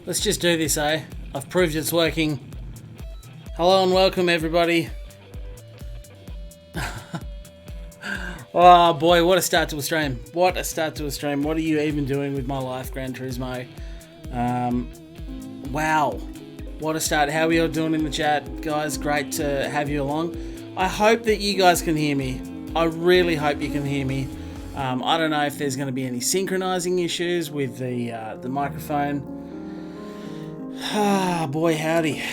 Let's just do this, eh? I've proved it's working. Hello and welcome, everybody. Oh boy, what a start to a stream. What a start to a stream. What are you even doing with my life, Gran Turismo? Wow. What a start. How are you all doing in the chat? Guys, great to have you along. I hope that you guys can hear me. I really hope you can hear me. I don't know if there's going to be any synchronizing issues with the microphone. Ah, boy, howdy.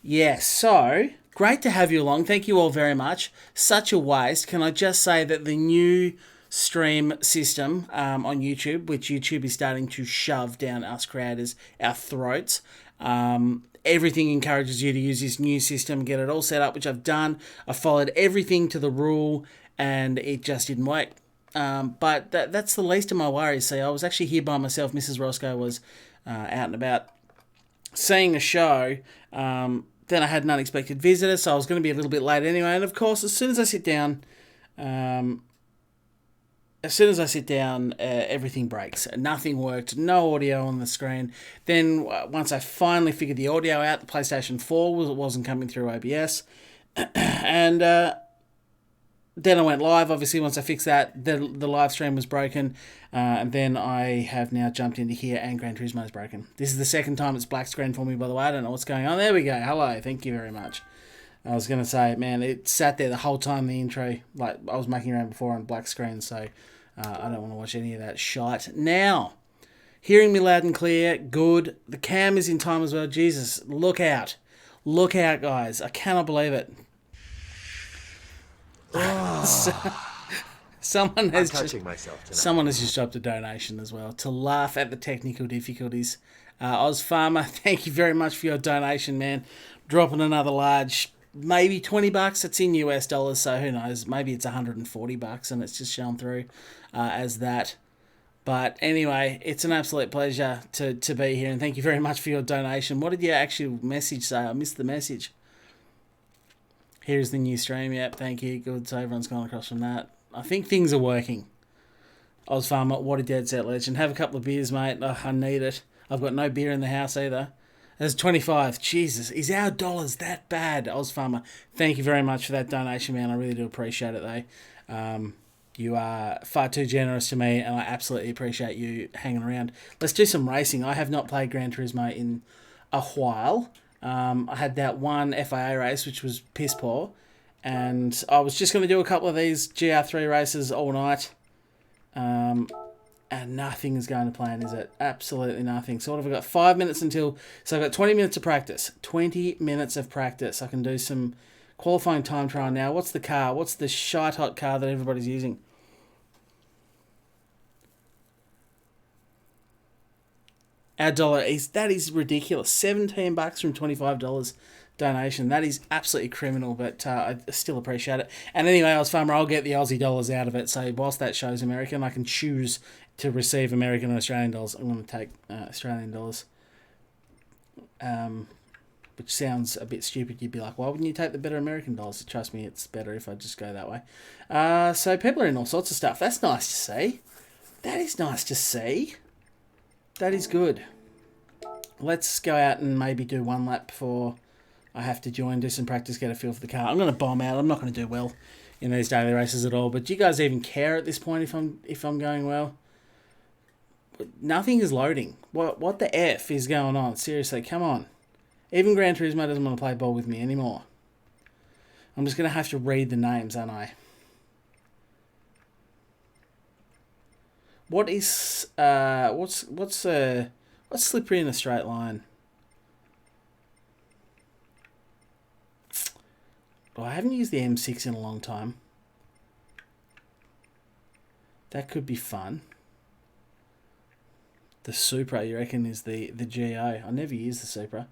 Yeah, so great to have you along. Thank you all very much. Such a waste. Can I just say that the new stream system on YouTube, which YouTube is starting to shove down us creators, our throats, everything encourages you to use this new system, get it all set up, which I've done. I followed everything to the rule, and it just didn't work. But that's the least of my worries. See, I was actually here by myself. Mrs. Rosco was out and about seeing a show. Then I had an unexpected visitor, so I was going to be a little bit late anyway. And of course, as soon as I sit down, everything breaks. Nothing worked. No audio on the screen. Then once I finally figured the audio out, the PlayStation 4 wasn't coming through OBS, and then I went live. Obviously, once I fixed that, the live stream was broken. And then I have now jumped into here and Gran Turismo is broken. This is the second time it's black screen for me, by the way. I don't know what's going on. There we go. Hello. Thank you very much. I was going to say, man, it sat there the whole time, the intro. Like, I was making around before on black screen, so I don't want to watch any of that shite. Now, hearing me loud and clear. Good. The cam is in time as well. Jesus, look out. Look out, guys. I cannot believe it. Someone has just dropped a donation as well to laugh at the technical difficulties. Oz Farmer, thank you very much for your donation, man. Dropping another large, maybe $20. It's in US dollars, so who knows? Maybe it's $140 and it's just shown through as that. But anyway, it's an absolute pleasure to be here, and thank you very much for your donation. What did your actual message say? I missed the message. Here's the new stream. Yep, thank you. Good. So everyone's gone across from that. I think things are working. Oz Farmer, what a dead set legend. Have a couple of beers, mate. Oh, I need it. I've got no beer in the house either. There's 25. Jesus, is our dollars that bad? Oz Farmer, thank you very much for that donation, man. I really do appreciate it, though. You are far too generous to me, and I absolutely appreciate you hanging around. Let's do some racing. I have not played Gran Turismo in a while. I had that one FIA race, which was piss poor, and I was just going to do a couple of these GR3 races all night, and nothing is going to plan, is it? Absolutely nothing. So what have I got? 5 minutes until... So I've got 20 minutes of practice. 20 minutes of practice. I can do some qualifying time trial now. What's the car? What's the shite hot car that everybody's using? Our dollar that is ridiculous. $17 from $25 donation. That is absolutely criminal, but I still appreciate it. And anyway, Oz Farmer, I'll get the Aussie dollars out of it. So whilst that show's American, I can choose to receive American or Australian dollars. I'm going to take Australian dollars, which sounds a bit stupid. You'd be like, why wouldn't you take the better American dollars? Trust me, it's better if I just go that way. So people are in all sorts of stuff. That's nice to see. That is nice to see. That is good. Let's go out and maybe do one lap before I have to join, do some practice, get a feel for the car. I'm going to bomb out. I'm not going to do well in these daily races at all. But do you guys even care at this point if I'm going well? Nothing is loading. What the F is going on? Seriously, come on. Even Gran Turismo doesn't want to play ball with me anymore. I'm just going to have to read the names, aren't I? What is what's slippery in a straight line? Well, I haven't used the M6 in a long time. That could be fun. The Supra, you reckon, is the GO? I never use the Supra.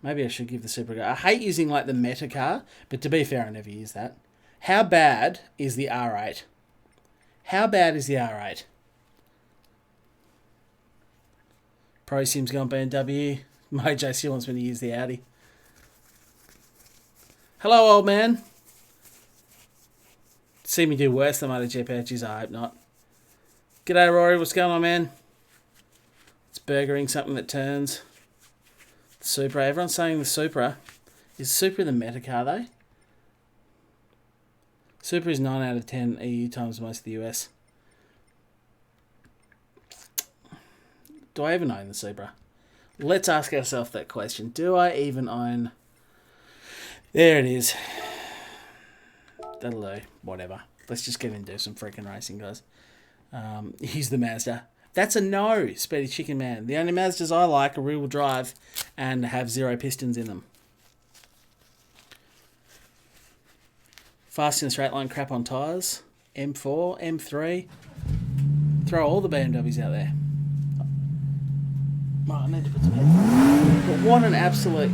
Maybe I should give the Supra a go. I hate using like the meta car, but to be fair, I never use that. How bad is the R8? How bad is the R8? Pro Sim's gone BMW. Mojo still wants me to use the Audi. Hello, old man. See me do worse than MotoGP. Jeez, I hope not. G'day, Rory. What's going on, man? Let's burgering something that turns. Supra. Everyone's saying the Supra. Is Supra the meta car though? Supra is 9 out of 10 EU times most of the US. Do I even own the Supra? Let's ask ourselves that question. Do I even own... There it is. That'll do. Whatever. Let's just get into some freaking racing, guys. Here's the Mazda. That's a no, Speedy Chicken Man. The only Mazdas I like are rear-wheel drive and have 0 pistons in them. Fast in a straight line, crap on tyres. M4, M3. Throw all the BMWs out there. Oh, I need to put some headphones. But what an absolute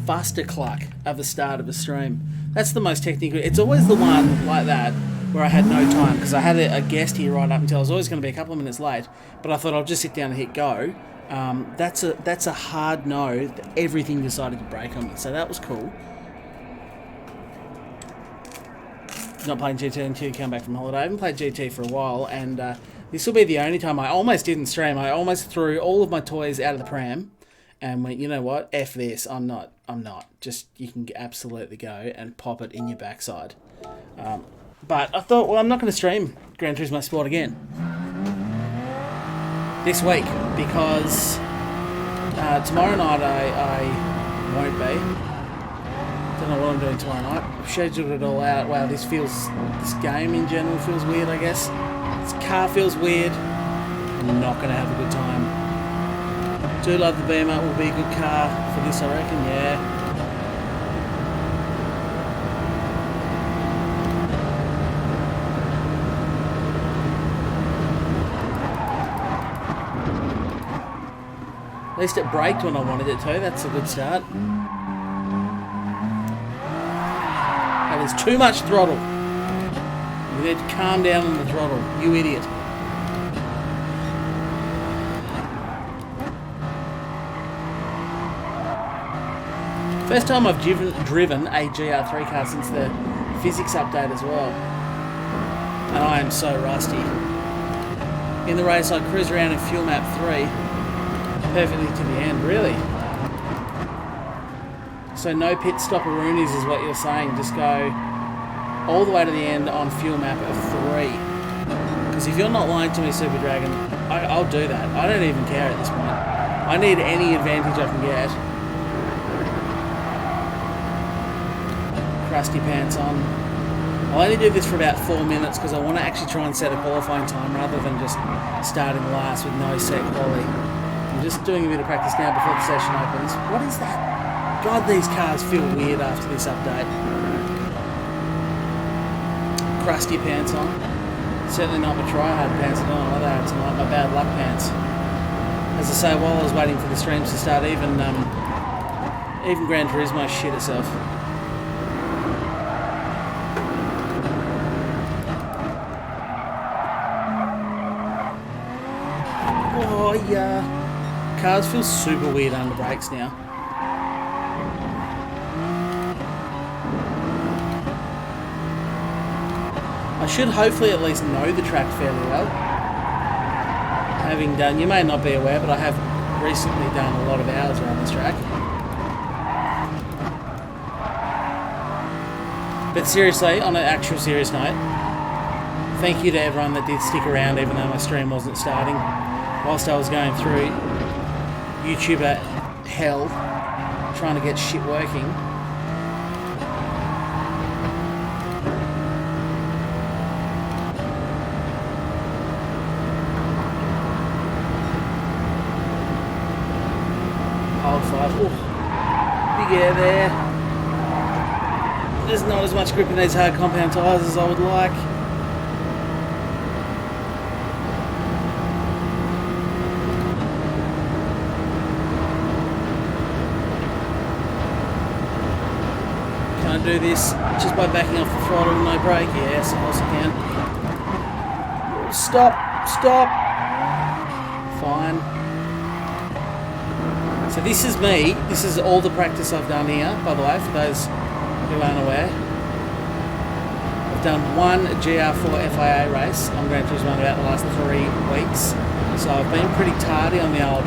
fustercluck of the start of a stream. That's the most technical. It's always the one like that where I had no time because I had a guest here right up until I was always going to be a couple of minutes late. But I thought I'll just sit down and hit go. That's a hard no. Everything decided to break on me. So that was cool. Not playing GT until you come back from holiday. I haven't played GT for a while, and this will be the only time I almost didn't stream. I almost threw all of my toys out of the pram and went, you know what, F this, I'm not. Just, you can absolutely go and pop it in your backside. But I thought, well, I'm not going to stream Gran Turismo Sport again this week because tomorrow night I won't be. Don't know what I'm doing tomorrow night. I've scheduled it all out. Wow, this game in general feels weird, I guess. This car feels weird. I'm not going to have a good time. Do love the Beamer. Will be a good car for this, I reckon. Yeah. At least it braked when I wanted it to. That's a good start. There's too much throttle. You need to calm down on the throttle, you idiot. First time I've driven a GR3 car since the physics update as well. And I am so rusty. In the race I cruise around in fuel map 3 perfectly to the end, really. So no pit stopperoonies is what you're saying. Just go all the way to the end on fuel map of 3. Because if you're not lying to me, Super Dragon, I'll do that. I don't even care at this point. I need any advantage I can get. Crusty pants on. I'll only do this for about 4 minutes because I want to actually try and set a qualifying time rather than just starting last with no set quality. I'm just doing a bit of practice now before the session opens. What is that? God, these cars feel weird after this update. Crusty pants on. Certainly not my try-hard pants at all. They are tonight, my bad luck pants. As I say, while I was waiting for the streams to start, even Gran Turismo shit itself. Oh yeah. Cars feel super weird under brakes now. I should hopefully at least know the track fairly well. Having done, you may not be aware, but I have recently done a lot of hours around this track. But seriously, on an actual serious note, thank you to everyone that did stick around even though my stream wasn't starting. Whilst I was going through YouTuber hell, trying to get shit working. Ooh, big air there. There's not as much grip in these hard compound tyres as I would like. Can I do this just by backing off the throttle and no brake? Yes, I also can. Stop. Fine. So this is me. This is all the practice I've done here, by the way, for those who aren't aware. I've done one GR4 FIA race on Gran Turismo in about the last 3 weeks. So I've been pretty tardy on the old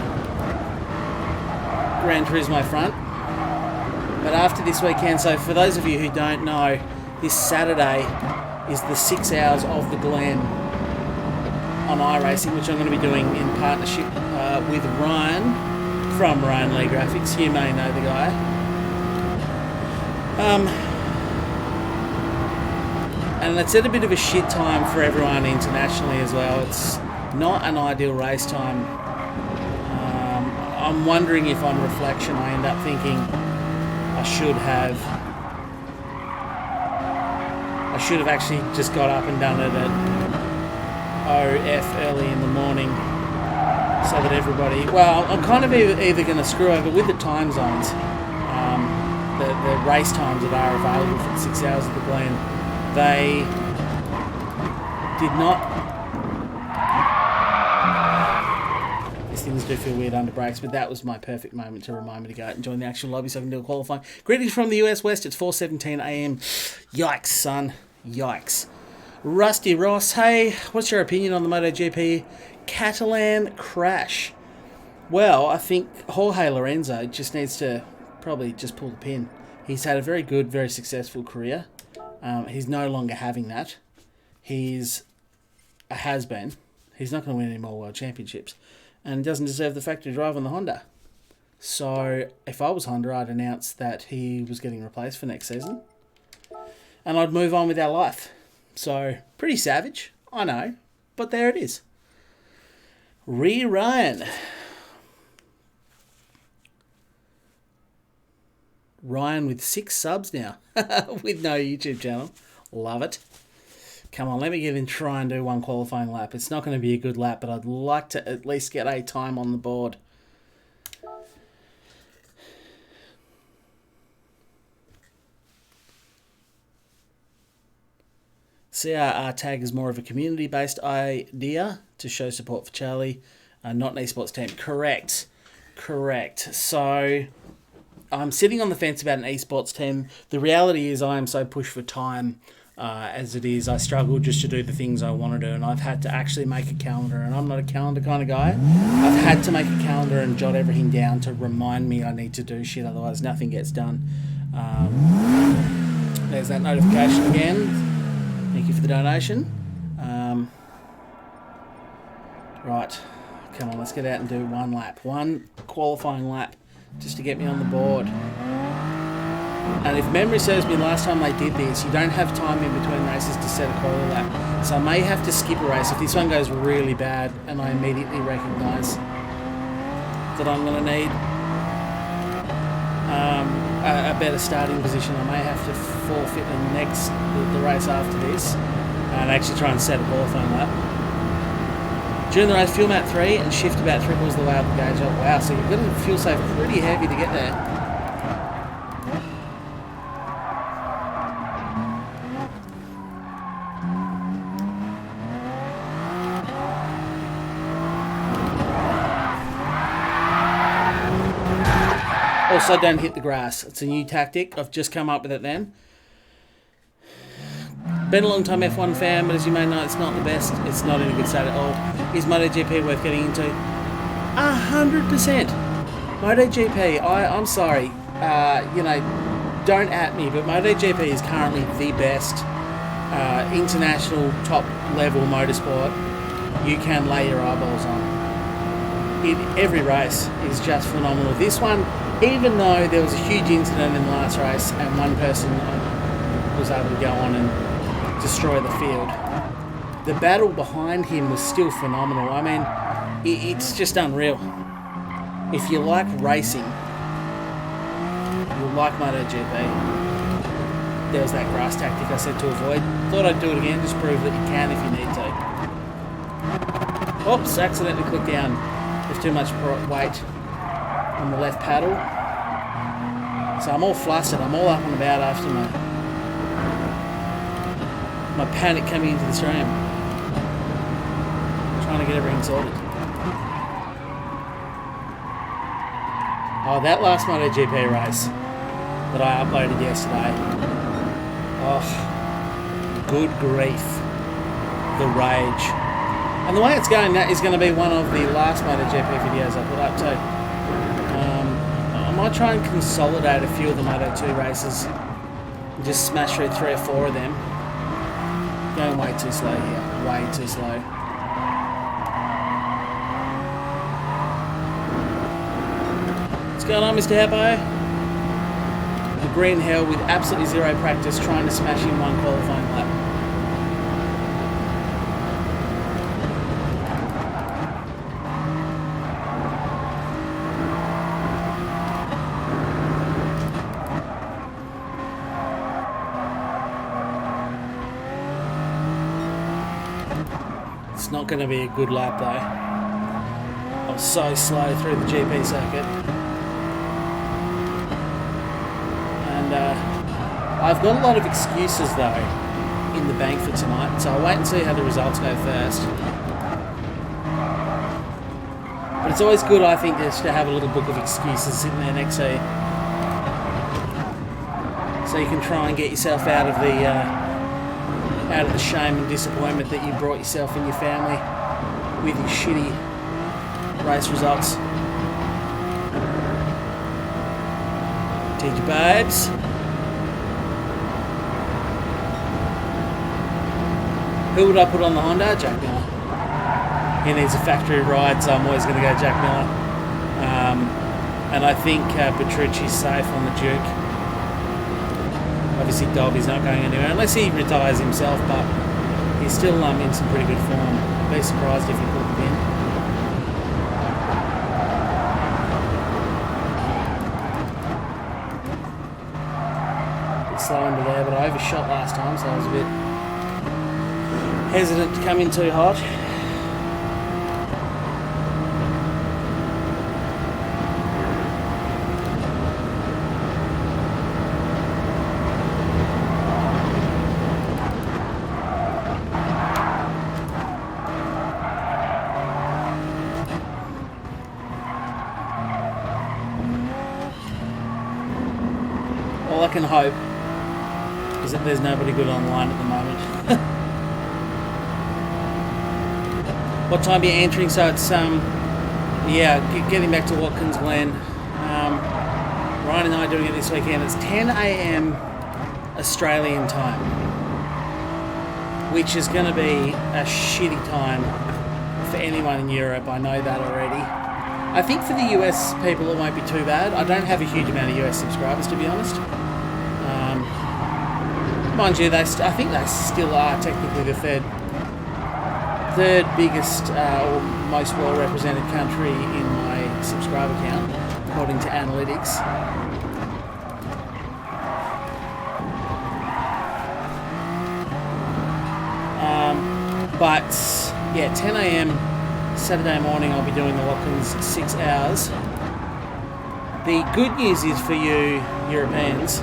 Gran Turismo front. But after this weekend, so for those of you who don't know, this Saturday is the 6 hours of the Glen on iRacing, which I'm going to be doing in partnership with Ryan from Ryan Lee Graphics. You may know the guy. And it's at a bit of a shit time for everyone internationally as well. It's not an ideal race time. I'm wondering if on reflection I end up thinking I should have actually just got up and done it at OF early in the morning so that everybody... Well, I'm kind of either going to screw over with the time zones, the race times that are available for the 6 hours of the Glen. They did not... These things do feel weird under brakes, but that was my perfect moment to remind me to go out and join the actual lobby so I can do a qualifying. Greetings from the US West. It's 4:17 a.m. Yikes, son. Yikes. Rusty Ross, hey, what's your opinion on the MotoGP Catalan crash? Well, I think Jorge Lorenzo just needs to probably just pull the pin. He's had a very good, very successful career. He's no longer having that. He's a has-been. He's not going to win any more World Championships. And he doesn't deserve the fact to drive on the Honda. So, if I was Honda, I'd announce that he was getting replaced for next season. And I'd move on with our life. So, pretty savage, I know. But there it is. Ryan. Ryan with 6 subs now. With no YouTube channel. Love it. Come on, let me get in and try and do one qualifying lap. It's not going to be a good lap, but I'd like to at least get a time on the board. CRR tag is more of a community-based idea to show support for Charlie, not an esports team. Correct. So I'm sitting on the fence about an esports team. The reality is I am so pushed for time as it is. I struggle just to do the things I want to do, and I've had to actually make a calendar, and I'm not a calendar kind of guy. I've had to make a calendar and jot everything down to remind me I need to do shit, otherwise nothing gets done. There's that notification again. Thank you for the donation. Right, come on, let's get out and do one lap. One qualifying lap, just to get me on the board. And if memory serves me, last time they did this, you don't have time in between races to set a quali lap. So I may have to skip a race if this one goes really bad and I immediately recognise that I'm going to need a better starting position. I may have to forfeit the race after this and actually try and set a qualifying lap. During the race, fuel map 3 and shift about 3/4 of the way up the gauge. Oh, wow, so you've got to fuel save pretty heavy to get there. Also, don't hit the grass. It's a new tactic. I've just come up with it then. Been a long time F1 fan, but as you may know, it's not the best. It's not in a good state at all. Is MotoGP worth getting into? 100%. MotoGP, I'm sorry. Don't at me, but MotoGP is currently the best international top-level motorsport you can lay your eyeballs on. Every race is just phenomenal. This one, even though there was a huge incident in the last race and one person was able to go on and destroy the field, the battle behind him was still phenomenal. I mean, it's just unreal. If you like racing, you'll like MotoGP. There was that grass tactic I said to avoid. Thought I'd do it again, just prove that you can if you need to. Oops, accidentally clicked down. There's too much weight on the left paddle. So I'm all flustered. I'm all up and about after my panic coming into the stream. Trying to get everything sorted. Oh, that last MotoGP race that I uploaded yesterday. Oh, good grief, the rage. And the way it's going, that is going to be one of the last MotoGP videos I put up too. I might try and consolidate a few of the Moto2 races and just smash through 3 or 4 of them. Going way too slow here, way too slow. What's going on, Mr. Heppo? The green hell with absolutely zero practice, trying to smash in one qualifying lap. It's not going to be a good lap though. I was so slow through the GP circuit. And I've got a lot of excuses though in the bank for tonight, so I'll wait and see how the results go first. But it's always good, I think, just to have a little book of excuses sitting there next to you, so you can try and get yourself out of the shame and disappointment that you brought yourself and your family with your shitty race results. Did you, babes? Who would I put on the Honda? Jack Miller. He needs a factory ride, so I'm always going to go Jack Miller. And I think Petrucci's safe on the Duke. Obviously Dobby's not going anywhere unless he retires himself, but he's still in some pretty good form. I'd be surprised if he put it in. Bit slow under there, but I overshot last time, so I was a bit hesitant to come in too hot. All I can hope is that there's nobody good online at the moment. What time are you entering? So it's getting back to Watkins Glen. Ryan and I are doing it this weekend. It's 10 a.m. Australian time, which is going to be a shitty time for anyone in Europe. I know that already. I think for the US people it won't be too bad. I don't have a huge amount of US subscribers, to be honest. Mind you, I think they still are technically the third biggest or most well-represented country in my subscriber count, according to analytics. But yeah, 10 a.m. Saturday morning I'll be doing the Watkins 6 hours. The good news is for you Europeans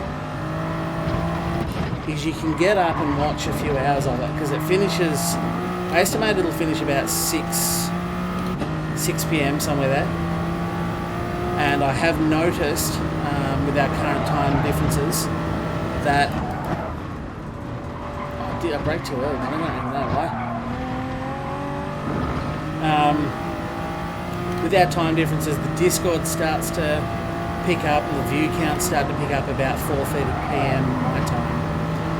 is you can get up and watch a few hours of it, because it finishes, I estimate it'll finish about 6 p.m. somewhere there. And I have noticed with our current time differences that I brake too early, I don't even know why. With our time differences, the Discord starts to pick up and the view counts start to pick up about 4:30 p.m. my time.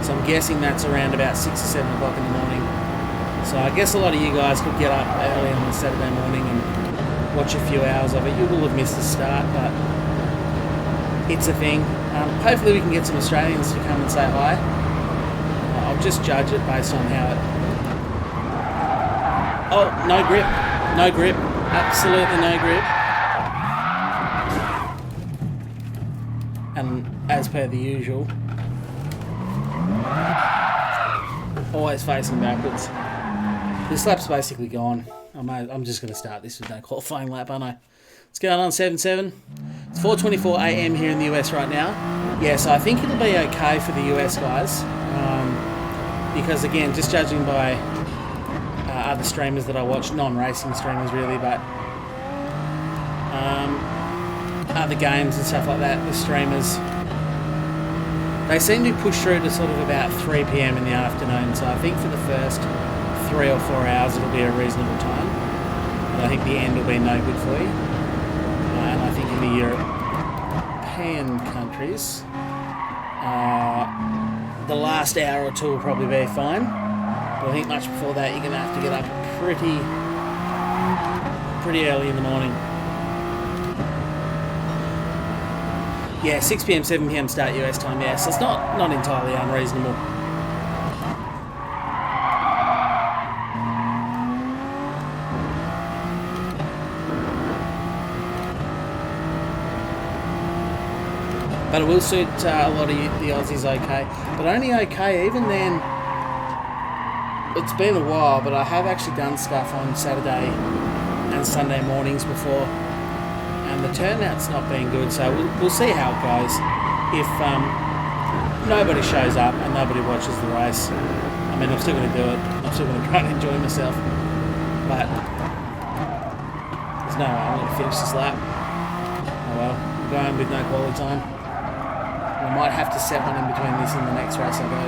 So I'm guessing that's around about 6 or 7 o'clock in the morning. So I guess a lot of you guys could get up early on a Saturday morning and watch a few hours of it. You will have missed the start, but it's a thing. Hopefully we can get some Australians to come and say hi. I'll just judge it based on how it... Oh, no grip. No grip. Absolutely no grip. And as per the usual, always facing backwards. This lap's basically gone. I'm just going to start this with no qualifying lap, aren't I? What's going on, 7-7? It's 4:24 a.m. here in the US right now. Yeah, so I think it'll be okay for the US guys. Because again, just judging by other streamers that I watch, non-racing streamers really, but other games and stuff like that, the streamers They seem to push through to sort of about 3 p.m. in the afternoon, so I think for the first 3 or 4 hours it'll be a reasonable time. And I think the end will be no good for you. And I think in the European countries, the last hour or two will probably be fine. But I think much before that you're going to have to get up pretty early in the morning. Yeah, 6 p.m, 7 p.m start US time, yeah, so it's not entirely unreasonable. But it will suit a lot of the Aussies okay. But only okay, even then, it's been a while, but I have actually done stuff on Saturday and Sunday mornings before. And the turnout's not been good, so we'll see how it goes. If nobody shows up and nobody watches the race, I mean, I'm still going to do it. I'm still going to try and enjoy myself. But there's no way I'm going to finish this lap. Oh well, I'm going with no quality time. I might have to set one in between this and the next race I go.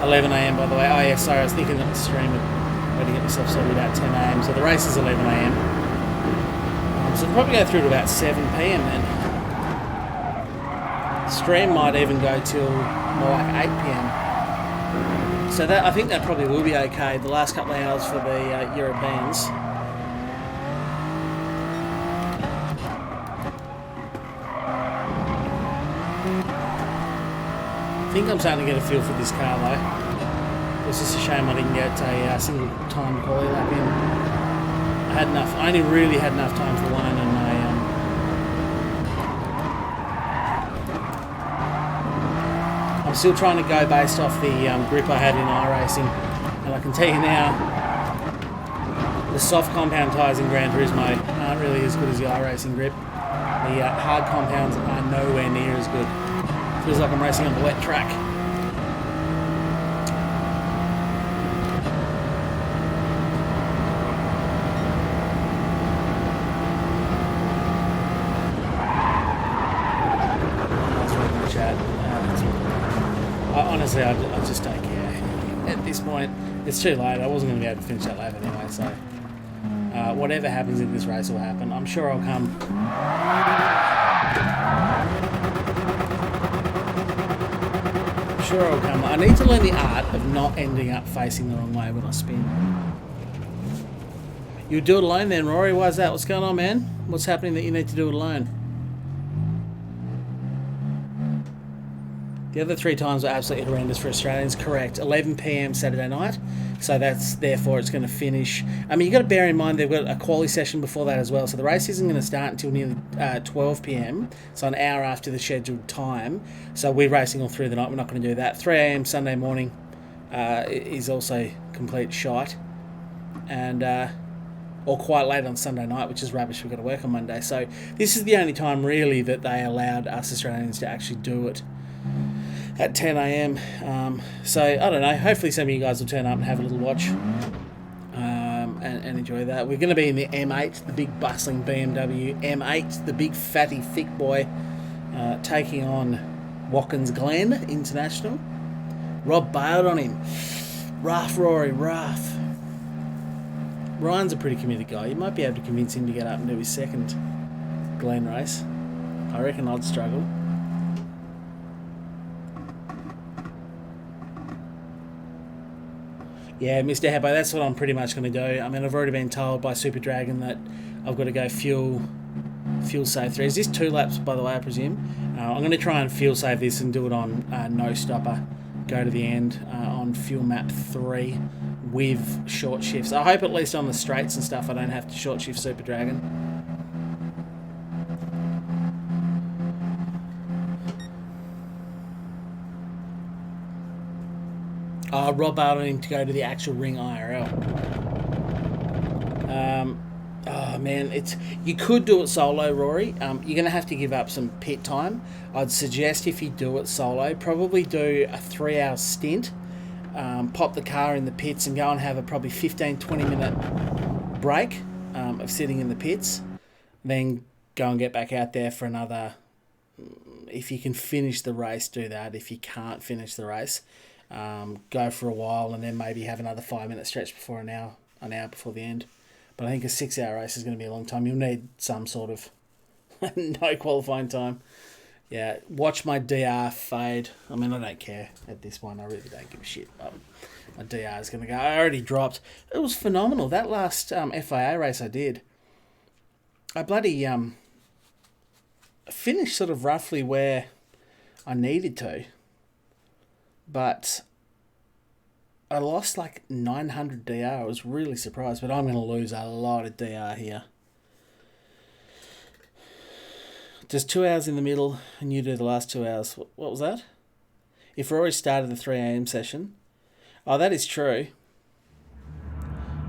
11 a.m. by the way. Oh yeah, sorry, I was thinking that the stream would to get myself sorted about 10 a.m. So the race is 11 a.m. So it'll probably go through to about 7 p.m. then. The stream might even go till more like 8 p.m. So that, I think that probably will be okay. The last couple of hours for the Europeans. I think I'm starting to get a feel for this car though. It's just a shame I didn't get a single time quali lap in. I only really had enough time for one, and I'm still trying to go based off the grip I had in iRacing, and I can tell you now, the soft compound tyres in Gran Turismo aren't really as good as the iRacing grip. The hard compounds are nowhere near as good. Feels like I'm racing on the wet track. Honestly, I just don't care. At this point, it's too late. I wasn't going to be able to finish that lap anyway, so whatever happens in this race will happen. I'm sure I'll come. I need to learn the art of not ending up facing the wrong way when I spin. You do it alone then, Rory? Why is that? What's going on, man? What's happening that you need to do it alone? The other 3 times were absolutely horrendous for Australians. Correct. 11 p.m. Saturday night. So that's therefore it's going to finish. I mean, you've got to bear in mind they've got a quali session before that as well. So the race isn't going to start until nearly 12 p.m. So an hour after the scheduled time. So we're racing all through the night. We're not going to do that. 3 a.m. Sunday morning is also complete shite. And or quite late on Sunday night, which is rubbish. We've got to work on Monday. So this is the only time really that they allowed us Australians to actually do it. At 10 a.m. So, I don't know. Hopefully some of you guys will turn up and have a little watch and enjoy that. We're going to be in the M8, the big bustling BMW M8, the big fatty thick boy, taking on Watkins Glen International. Rob bailed on him. Rough, Rory, rough. Ryan's a pretty committed guy. You might be able to convince him to get up and do his second Glen race. I reckon I'd struggle. Yeah, Mr. Heppo, that's what I'm pretty much going to do. I mean, I've already been told by Super Dragon that I've got to go fuel save 3. Is this 2 laps, by the way, I presume? I'm going to try and fuel save this and do it on no stopper. Go to the end on fuel map 3 with short shifts. I hope at least on the straights and stuff I don't have to short shift Super Dragon. Rob bailed him to go to the actual ring IRL. Oh man, you could do it solo, Rory. You're going to have to give up some pit time. I'd suggest if you do it solo, probably do a 3-hour stint, pop the car in the pits and go and have a probably 15-20 minute break of sitting in the pits, then go and get back out there for another if you can finish the race, do that. If you can't finish the race, go for a while and then maybe have another 5-minute stretch before an hour before the end. But I think a 6-hour race is going to be a long time. You'll need some sort of no qualifying time. Yeah, watch my DR fade. I mean, I don't care at this point. I really don't give a shit. My DR is going to go. I already dropped. It was phenomenal. That last FIA race I did, I bloody finished sort of roughly where I needed to. But I lost like 900 DR. I was really surprised, but I'm going to lose a lot of DR here. Just 2 hours in the middle, and you do the last 2 hours. What was that? If Rory started the 3 a.m. session. Oh, that is true.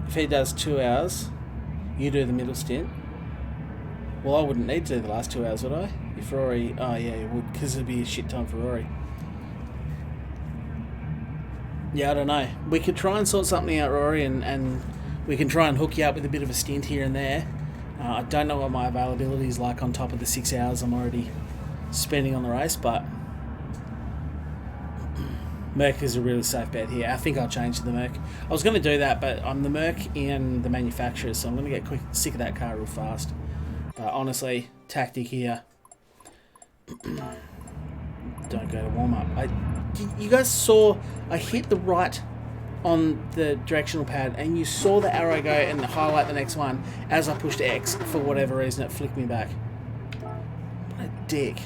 If he does 2 hours, you do the middle stint. Well, I wouldn't need to do the last 2 hours, would I? If Rory... Oh, yeah, you would, because it'd be a shit time for Rory. Yeah, I don't know. We could try and sort something out, Rory, and we can try and hook you up with a bit of a stint here and there. I don't know what my availability is like on top of the 6 hours I'm already spending on the race, but Merc is a really safe bet here. I think I'll change to the Merc. I was going to do that, but I'm the Merc in the manufacturer, so I'm going to get sick of that car real fast. Honestly, tactic here. Don't go to warm-up. You guys saw I hit the right on the directional pad, and you saw the arrow go and highlight the next one. As I pushed X, for whatever reason, it flicked me back. What a dick.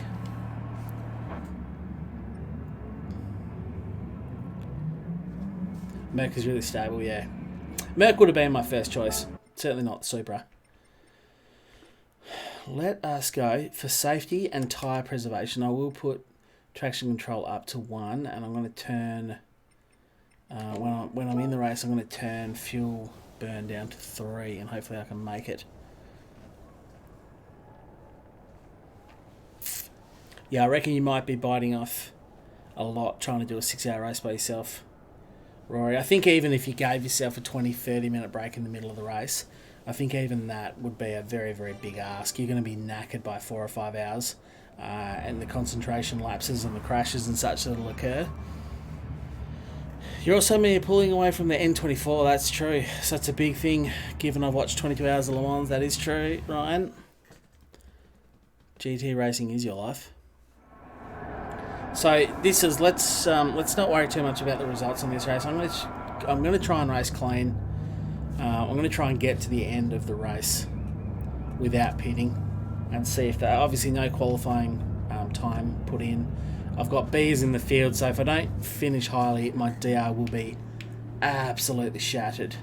Merc is really stable, yeah. Merc would have been my first choice. Certainly not the Supra. Let us go for safety and tyre preservation. I will put traction control up to 1, and I'm going to turn... when I'm in the race, I'm going to turn fuel burn down to 3, and hopefully I can make it. Yeah, I reckon you might be biting off a lot trying to do a 6-hour race by yourself, Rory. I think even if you gave yourself a 20-30 minute break in the middle of the race, I think even that would be a very, very big ask. You're going to be knackered by 4 or 5 hours, and the concentration lapses and the crashes and such that will occur. You're also pulling away from the N24, that's true. So that's a big thing, given I've watched 22 hours of Le Mans, that is true, Ryan. GT racing is your life. So this is, let's not worry too much about the results on this race. I'm going to try and race clean. I'm going to try and get to the end of the race without pitting and see if obviously no qualifying time put in. I've got B's in the field, so if I don't finish highly, my DR will be absolutely shattered.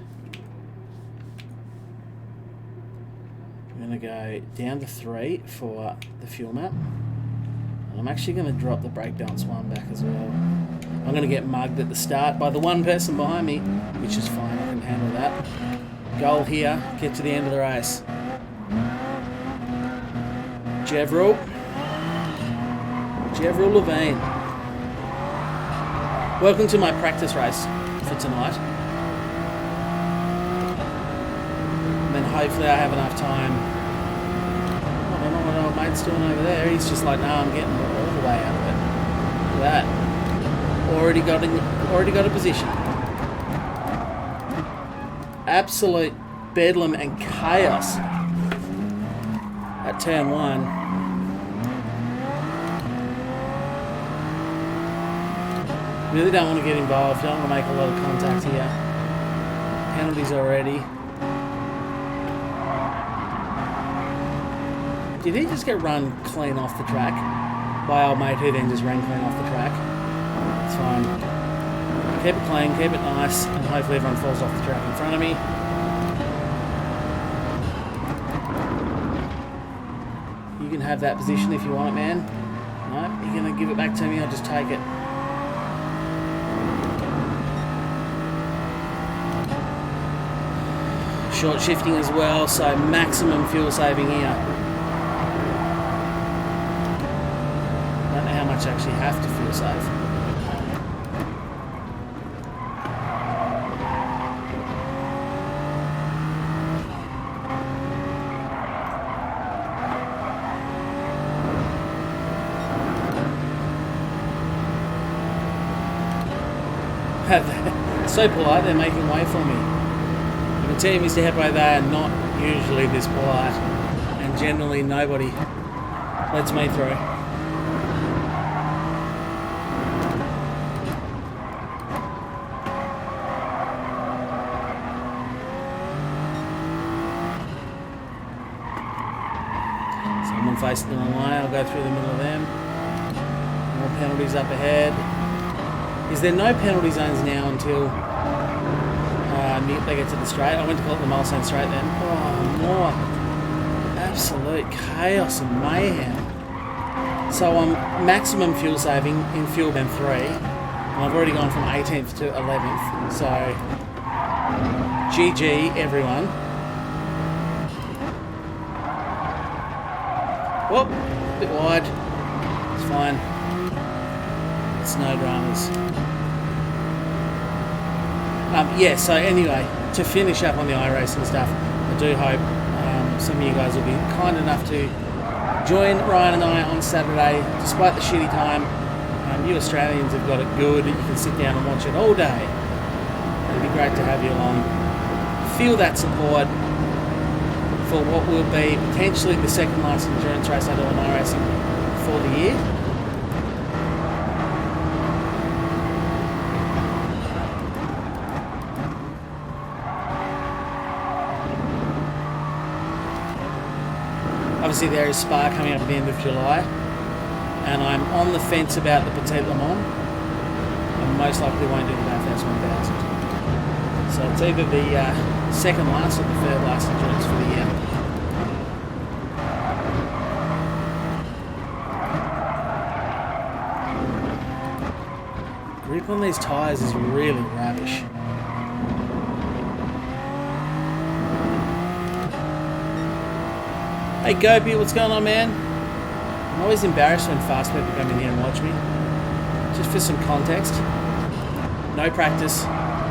I'm going to go down to 3 for the fuel map. And I'm actually going to drop the brake balance 1 back as well. I'm going to get mugged at the start by the one person behind me, which is fine, I can handle that. Goal here, get to the end of the race. Jevril Levine. Welcome to my practice race for tonight. And then hopefully I have enough time. I don't know what old mate's doing over there. He's just like, nah, I'm getting all the way out of it. Look at that. Already got a position. Absolute bedlam and chaos at turn 1. Really don't want to get involved. Don't want to make a lot of contact here. Penalties already. Did he just get run clean off the track by old mate who then just ran clean off the track? It's fine. Keep it clean, keep it nice, and hopefully everyone falls off the track in front of me. You can have that position if you want it, man. No, you're going to give it back to me, I'll just take it. Short shifting as well, so maximum fuel saving here. I don't know how much I actually have to fuel save. So polite, they're making way for me. I can tell you, Mr. Headway, they are not usually this polite, and generally nobody lets me through. Someone facing the wrong way, I'll go through the middle of them. More penalties up ahead. Is there no penalty zones now until they get to the straight? I went to call it the milestone straight then. Oh, more absolute chaos and mayhem. So I'm maximum fuel saving in fuel band 3, and I've already gone from 18th to 11th. So GG everyone. Whoop, a bit wide. It's fine. It's no dramas. Yeah, so anyway, to finish up on the iRacing stuff, I do hope some of you guys will be kind enough to join Ryan and I on Saturday, despite the shitty time. You Australians have got it good. You can sit down and watch it all day. It'd be great to have you along. Feel that support for what will be potentially the second last endurance race I do on iRacing for the year. Obviously there is Spa coming up at the end of July, and I'm on the fence about the Petite Le Mans. I most likely won't do the Bathurst 1000. So it's either the second last or the third last endurance for the year. Grip on these tyres is really rubbish. Hey Gopi, what's going on, man? I'm always embarrassed when fast people come in here and watch me. Just for some context, no practice,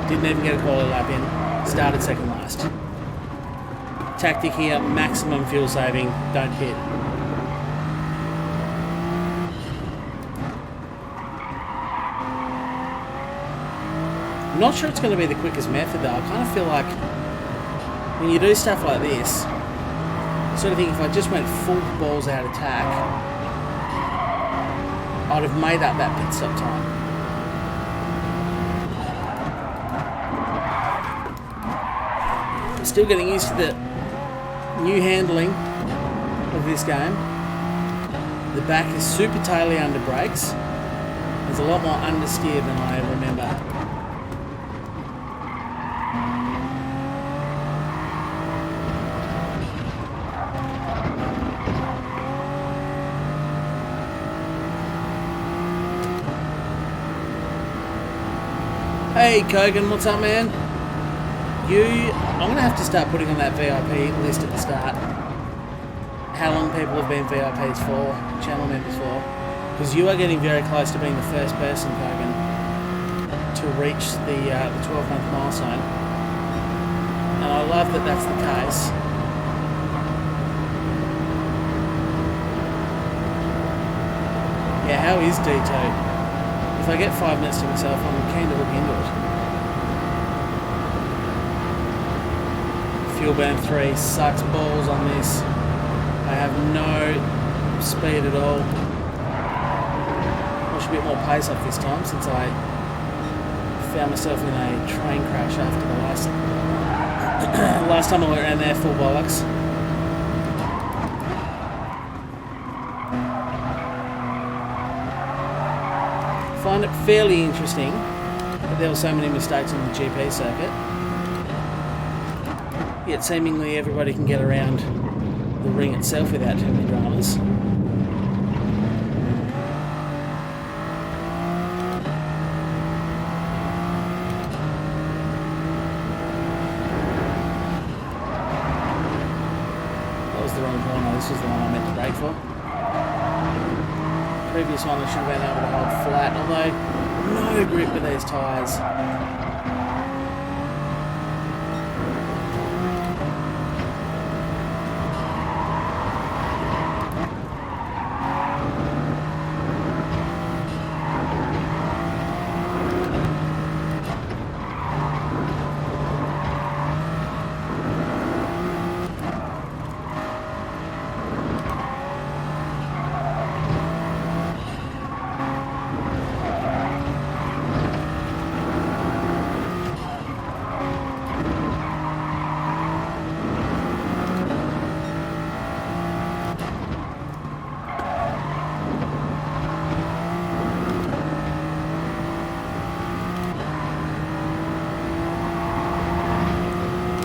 didn't even get a quality lap in, started second last. Tactic here, maximum fuel saving, don't hit. I'm not sure it's going to be the quickest method though. I kind of feel like when you do stuff like this, I sort of think if I just went full balls out attack, I'd have made up that pit stop time. I'm still getting used to the new handling of this game. The back is super taily under brakes. There's a lot more understeer than I remember. Hey Kogan, what's up, man? I'm going to have to start putting on that VIP list at the start how long people have been VIPs for, channel members for, because you are getting very close to being the first person, Kogan, to reach the 12-month milestone, and I love that that's the case. Yeah, how is D2? If I get 5 minutes to myself, I'm keen to look into it. Fuel burn 3 sucks balls on this. I have no speed at all. Push a bit more pace off this time since I found myself in a train crash after the last time I went around there full bollocks. I find it fairly interesting that there were so many mistakes on the GP circuit, yet seemingly everybody can get around the ring itself without too many dramas. That was the wrong corner, this was the one I meant to brake for. Previous one I should have been able to hold flat, although no grip with these tyres.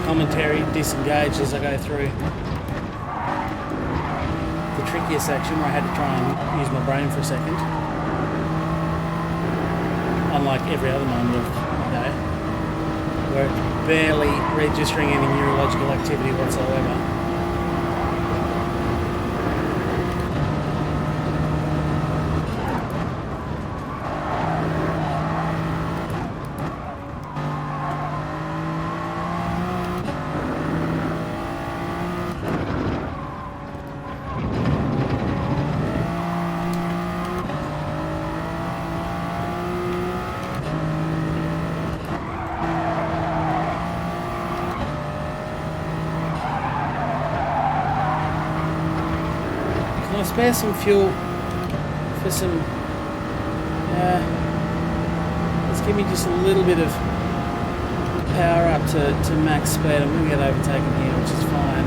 commentary disengaged as I go through the trickier section where I had to try and use my brain for a second. Unlike every other moment of my day, where it's barely registering any neurological activity whatsoever. I'll spare some fuel for some, let's give me just a little bit of power up to max speed. I'm going to get overtaken here, which is fine.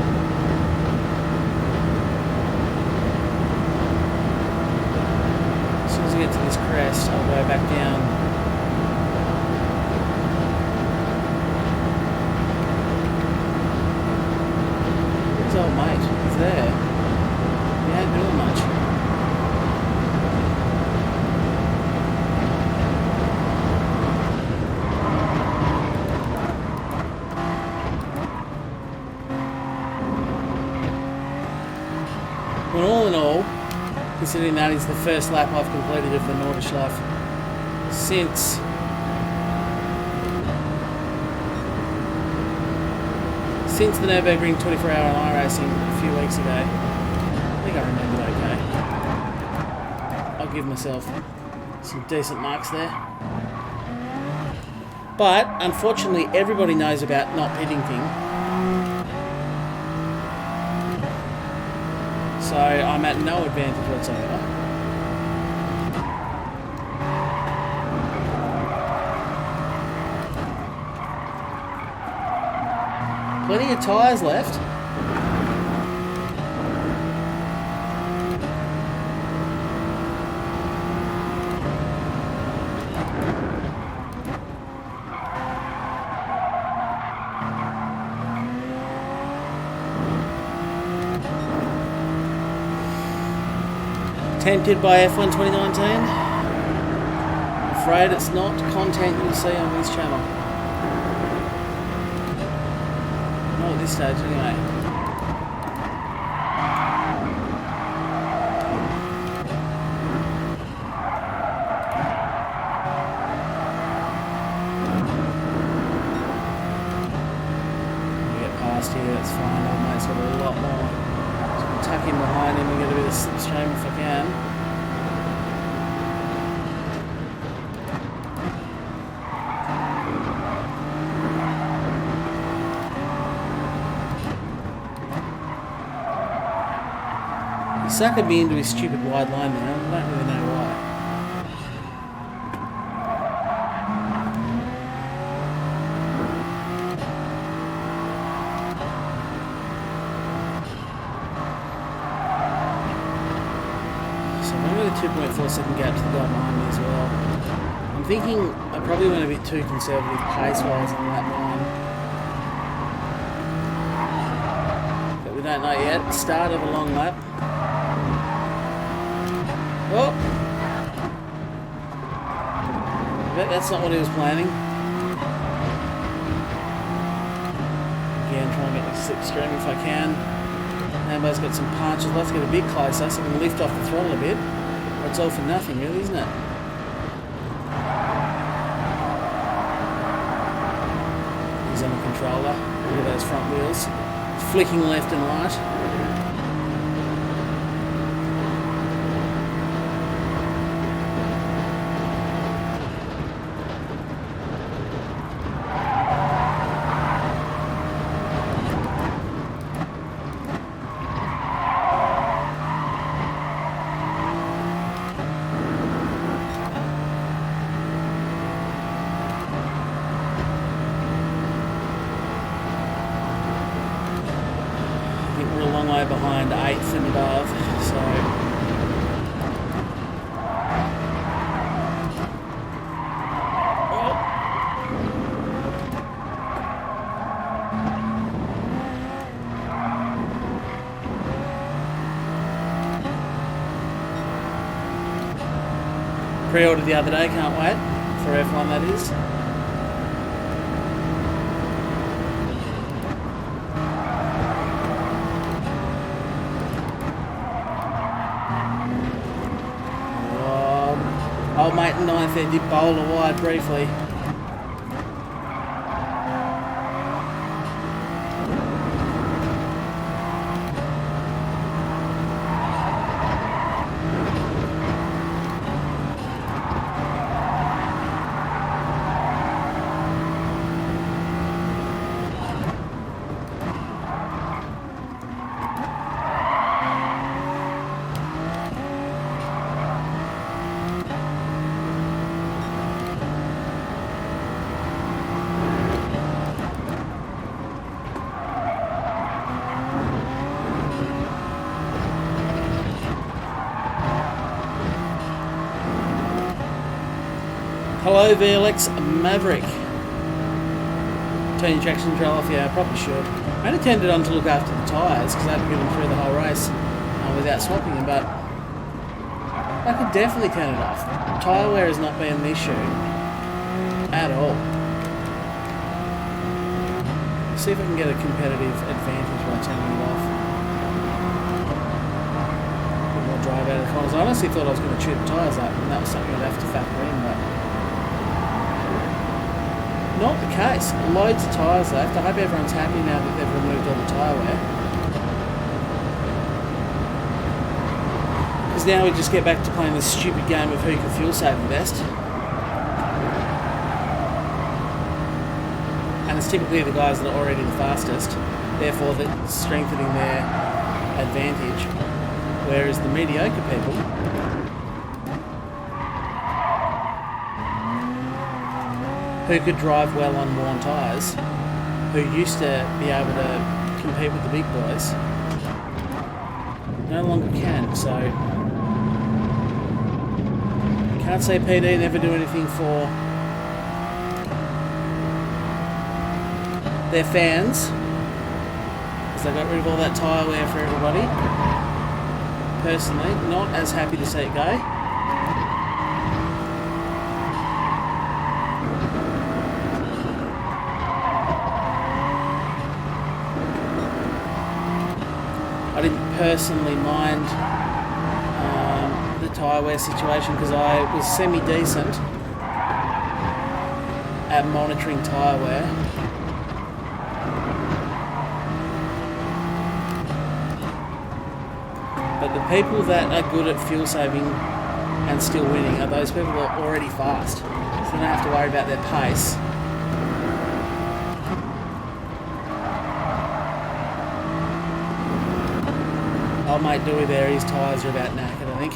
As soon as I get to this crest, I'll go back down. Where's old mate? He's there. He ain't doing much. But all in all, considering that is the first lap I've completed of the Nordschleife since the Nürburgring 24-hour iRacing a few weeks ago, I think I remembered okay. I'll give myself some decent marks there. But, unfortunately, everybody knows about not pitting thing. So, I'm at no advantage whatsoever. Plenty of tyres left. Tempted by F1 2019? Afraid it's not content you'll see on this channel. Not at this stage anyway. Get past here, that's fine. Old mate's got a lot more. Tuck in behind him and get a bit of slipstream if I can. He suckered me into his stupid wide line there. I don't really know why. So I'm only got a 2.4 second gap to the guy behind me as well. I'm thinking I probably went a bit too conservative pace-wise on that line. But we don't know yet. Start of a long lap. Oh! I bet that's not what he was planning. Again, try and get the slipstream if I can. Lambo's got some punches. Let's get a bit closer so I can lift off the throttle a bit. Or it's all for nothing, really, isn't it? He's on the controller. Look at those front wheels. Flicking left and right. We're a long way behind 8th and above, so Pre-ordered the other day, can't wait. For F1, that is. Old mate in ninth there did bowl a wide briefly. Hello VLX Maverick. Turn your traction control off, yeah, I probably should. I only turned it on to look after the tyres because I had to get them through the whole race without swapping them, but I could definitely turn it off. Tyre wear has not been an issue at all. See if I can get a competitive advantage by turning it off. A bit more drive out of the corners. I honestly thought I was going to chew the tyres up, and that was something I'd have to factor in, but not the case. Loads of tyres left. I hope everyone's happy now that they've removed all the tyre wear. Because now we just get back to playing this stupid game of who can fuel save the best. And it's typically the guys that are already the fastest, therefore that's strengthening their advantage. Whereas the mediocre people who could drive well on worn tyres, who used to be able to compete with the big boys, no longer can. So can't say PD never do anything for their fans, because they got rid of all that tyre wear for everybody. Personally, not as happy to see it go. I didn't personally mind the tyre wear situation because I was semi-decent at monitoring tyre wear. But the people that are good at fuel saving and still winning are those people who are already fast, so they don't have to worry about their pace. Old mate Dewey there, his tyres are about knackered, I think.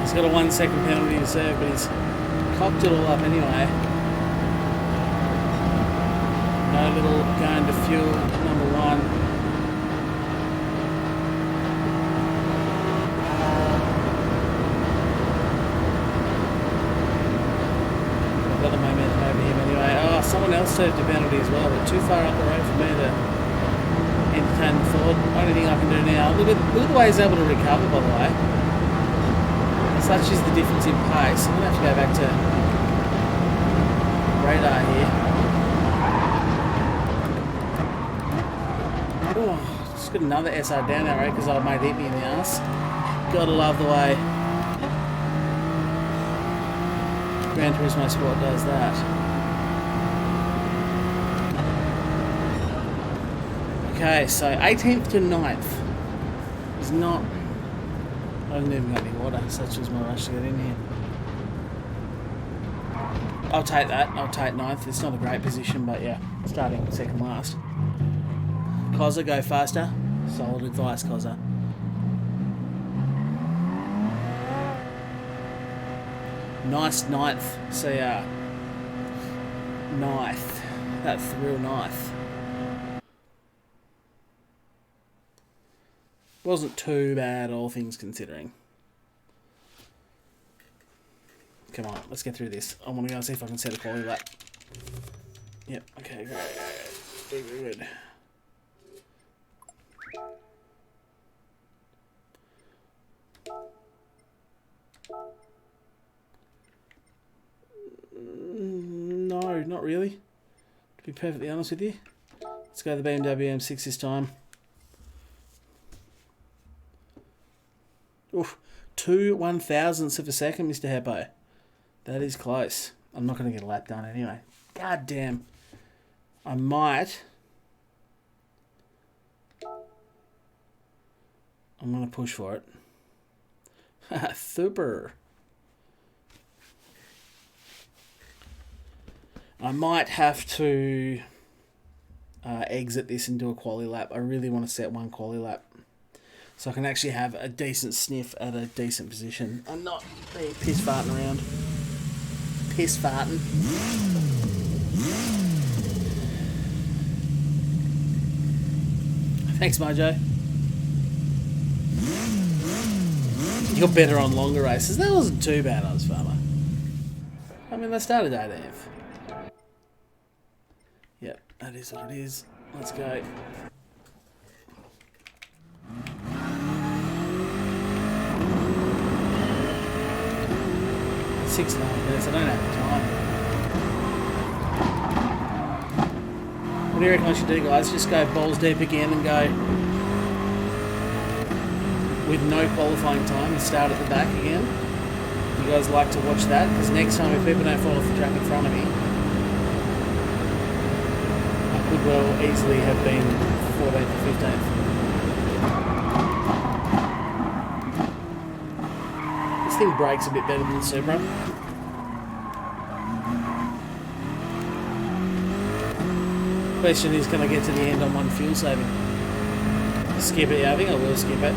He's got a 1 second penalty to serve, but he's cocked it all up anyway. No little going to fuel number one. Got the momentum over him anyway. Oh, someone else served a penalty as well, but too far up the road for me to entertain the thought. Only thing I can do now. Look at the way he's able to recover, by the way. Such is the difference in pace. I'm going to have to go back to radar here. Oh, just got another SR down that road because old mate hit me in the ass. Gotta love the way Gran Turismo Sport does that. Okay, so 18th to 9th is not... I haven't even got any water, such was my rush to get in here. I'll take that. I'll take 9th. It's not a great position, but yeah, starting second last. Cozza, go faster. Solid advice, Cozza. Nice 9th. See ya. 9th. That's real 9th. Wasn't too bad, all things considering. Come on, let's get through this. I want to go and see if I can set a quality lap. Yep, okay, great. Very good. No, not really. To be perfectly honest with you. Let's go to the BMW M6 this time. Oof, 2 1,000ths of a second, Mr. Heppo. That is close. I'm not going to get a lap done anyway. God damn. I might. I'm going to push for it. Super. I might have to exit this and do a quali lap. I really want to set one quali lap, so I can actually have a decent sniff at a decent position and not be piss farting around. Piss farting. Thanks, Mojo. You got better on longer races. That wasn't too bad, I was farmer. I mean, they started 18th. Yep, that is what it is. Let's go. 6 minutes, I don't have time. What do you reckon I should do, guys? Just go balls deep again and go with no qualifying time and start at the back again. You guys like to watch that? Because next time, if people don't fall off the track in front of me, I could well easily have been 14th or 15th. This thing brakes a bit better than the Supra. Question is, can I get to the end on one fuel saving? Skip it, yeah, I think I will skip it.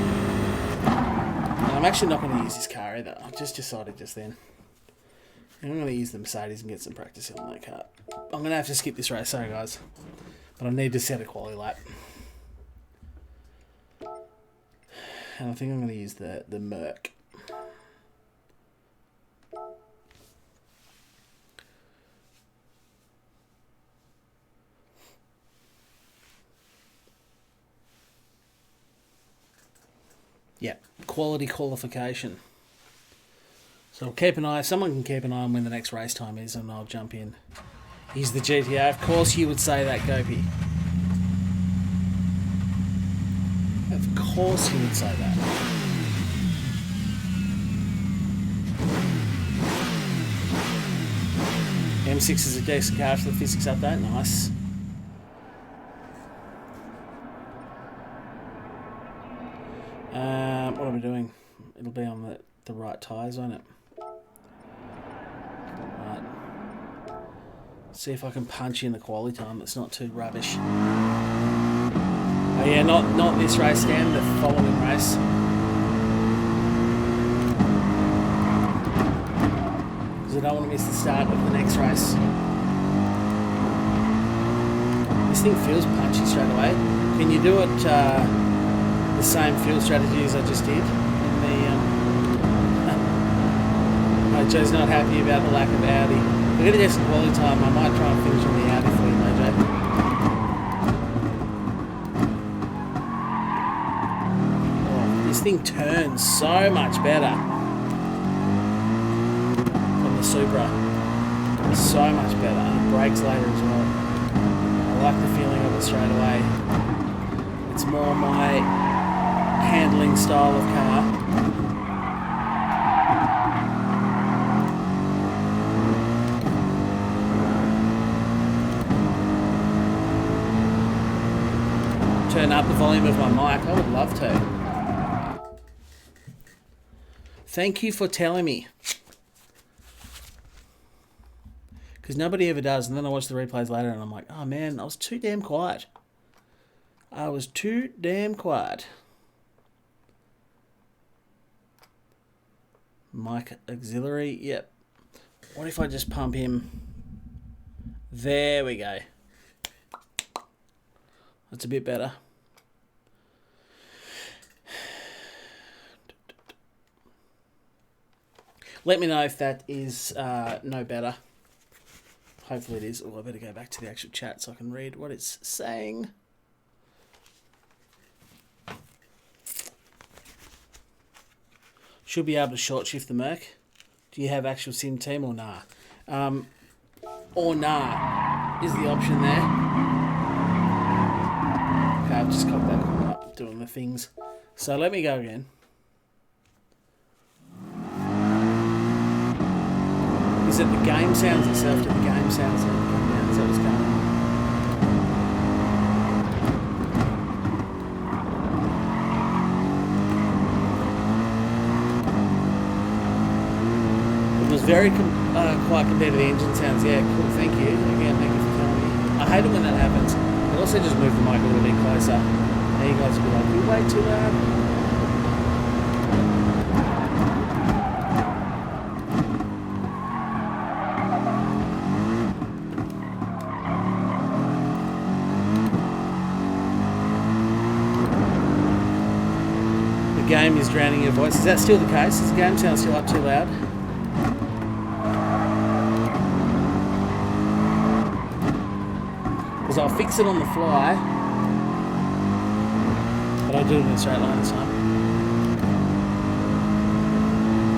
I'm actually not going to use this car either. I've just decided just then. I'm going to use the Mercedes and get some practice on that car. I'm going to have to skip this race, sorry guys. But I need to set a quali lap. And I think I'm going to use the Merc. Yeah, quality qualification. So keep an eye. Someone can keep an eye on when the next race time is, and I'll jump in. Here's the GTA. Of course, you would say that, Gopi. Of course, you would say that. M6 is a decent car for the physics update. Nice. What are we doing? It'll be on the right tyres, won't it? Right. See if I can punch in the quality time that's not too rubbish. Oh yeah, not this race, Dan, the following race. Because I don't want to miss the start of the next race. This thing feels punchy straight away. Can you do it the same fuel strategy as I just did? Mojo's not happy about the lack of Audi. If I get a decent quality time, I might try and finish on the Audi for you, Mojo. Oh, this thing turns so much better than the Supra. So much better. And it brakes later as well. I like the feeling of it straight away. It's more my handling style of car. turn up the volume of my mic. I would love to. Thank you for telling me. Because nobody ever does. And then I watch the replays later and I'm like, oh man, I was too damn quiet. I was too damn quiet. Mic auxiliary, yep. What if I just pump him? There we go. That's a bit better. Let me know if that is no better. Hopefully it is. Oh, I better go back to the actual chat so I can read what it's saying. Should be able to short shift the Merc. Do you have actual sim team or nah? Or nah is the option there. Okay, I've just got that up doing the things. So let me go again. Is it the game sounds itself? Do the game sounds that come down? Is that what's going on? It was very quiet compared to the engine sounds. Yeah, cool. Thank you. Again, thank you for telling me. I hate it when that happens. But also just move the mic a little bit closer. Now you guys will be like, you're way too loud. The game is drowning your voice. Is that still the case? Is the game sound still up too loud? Because I'll fix it on the fly, but I'll do it in a straight line this time.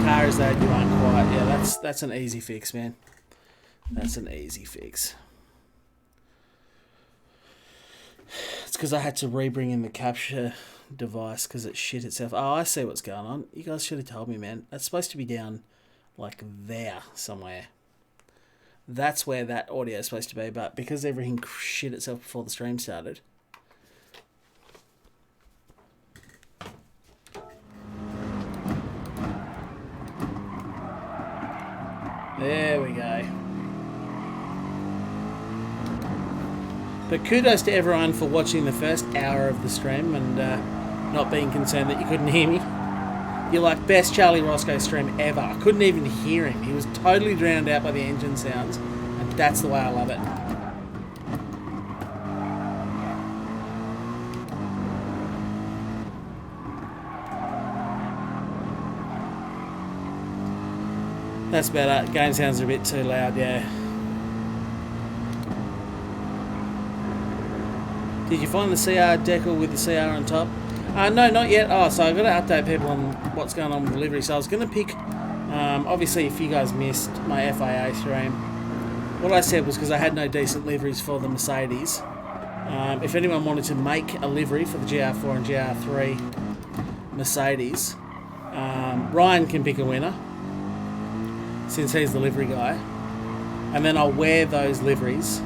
Car is that you aren't quiet. Yeah, that's an easy fix, man. That's an easy fix. It's because I had to re-bring in the capture device because it shit itself. Oh, I see what's going on. You guys should have told me, man. It's supposed to be down like there somewhere. That's where that audio is supposed to be, but because everything shit itself before the stream started. There we go. But kudos to everyone for watching the first hour of the stream and not being concerned that you couldn't hear me. You're like best Charlie Rosco stream ever. I couldn't even hear him. He was totally drowned out by the engine sounds, and that's the way I love it. That's better. Game sounds a bit too loud, yeah. Did you find the CR decal with the CR on top? No, not yet. Oh, so I've got to update people on what's going on with delivery. So I was going to pick, obviously if you guys missed my FIA stream, what I said was because I had no decent liveries for the Mercedes. If anyone wanted to make a livery for the GR4 and GR3 Mercedes, Ryan can pick a winner, since he's the livery guy. And then I'll wear those liveries.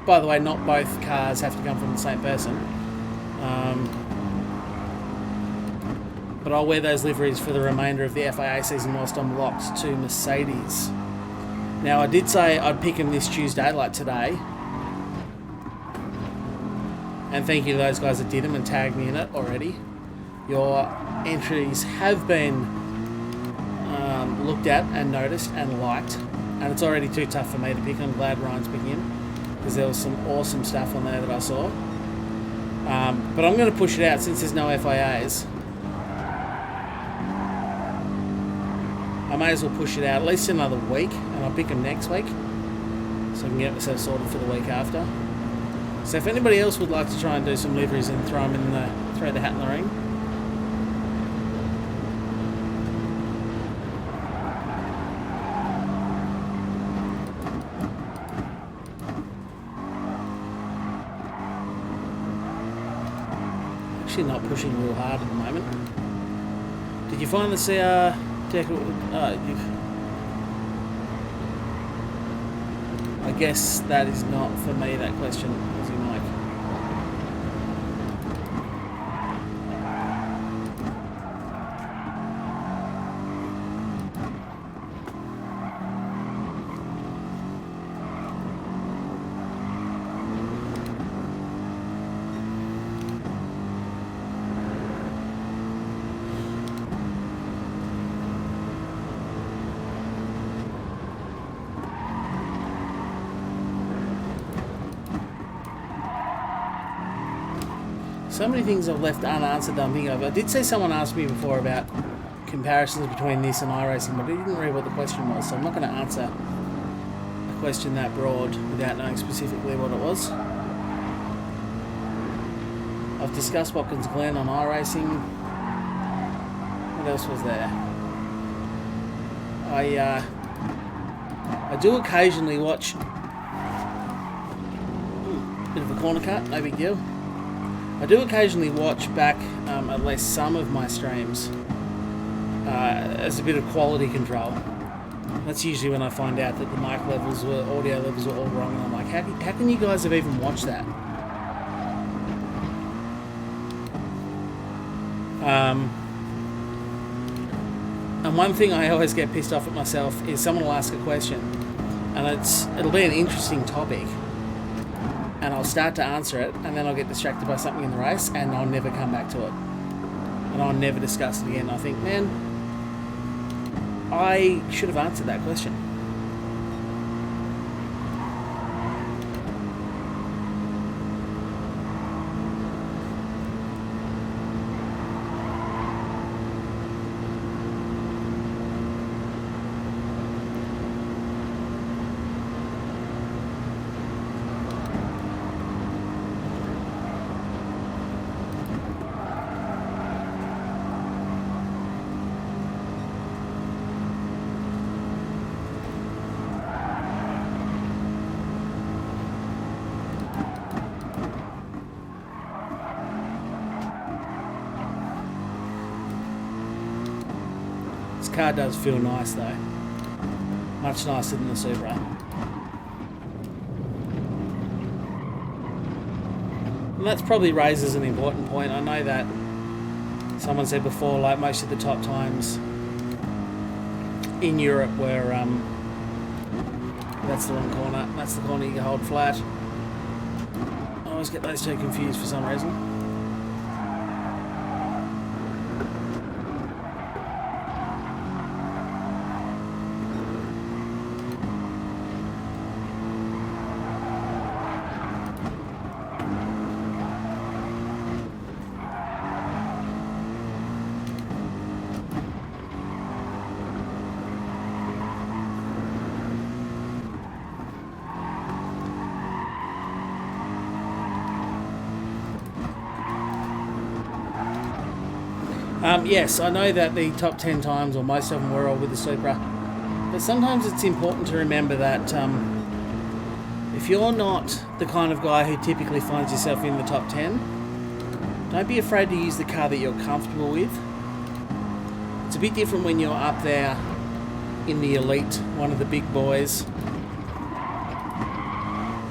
By the way, not both cars have to come from the same person. But I'll wear those liveries for the remainder of the FIA season whilst I'm locked to Mercedes. Now, I did say I'd pick them this Tuesday, like today. And thank you to those guys that did them and tagged me in it already. Your entries have been looked at and noticed and liked. And it's already too tough for me to pick. I'm glad Ryan's picking him, because there was some awesome stuff on there that I saw. But I'm going to push it out since there's no FIAs. I may as well push it out at least another week, and I'll pick them next week so I can get myself sorted for the week after. So if anybody else would like to try and do some liveries and throw the hat in the ring. Actually not pushing real hard at the moment. Did you find the CR decal? I guess that is not for me, that question, Aussie Mike. So many things I've left unanswered that I'm thinking of. I did say someone asked me before about comparisons between this and iRacing, but I didn't read what the question was, so I'm not going to answer a question that broad without knowing specifically what it was. I've discussed Watkins Glen on iRacing. What else was there? I do occasionally watch... Bit of a corner cut, no big deal. I do occasionally watch back at least some of my streams as a bit of quality control. That's usually when I find out that the mic levels or audio levels are all wrong, and I'm like, how can you guys have even watched that? And one thing I always get pissed off at myself is someone will ask a question, and it'll be an interesting topic, and I'll start to answer it, and then I'll get distracted by something in the race, and I'll never come back to it, and I'll never discuss it again. I think, man, I should have answered that question. This car does feel nice though. Much nicer than the Supra. And that's probably raises an important point. I know that someone said before, like most of the top times in Europe were, that's the wrong corner. That's the corner you can hold flat. I always get those two confused for some reason. Yes, I know that the top 10 times, or most of them, were all with the Supra. But sometimes it's important to remember that if you're not the kind of guy who typically finds yourself in the top 10, don't be afraid to use the car that you're comfortable with. It's a bit different when you're up there in the elite, one of the big boys.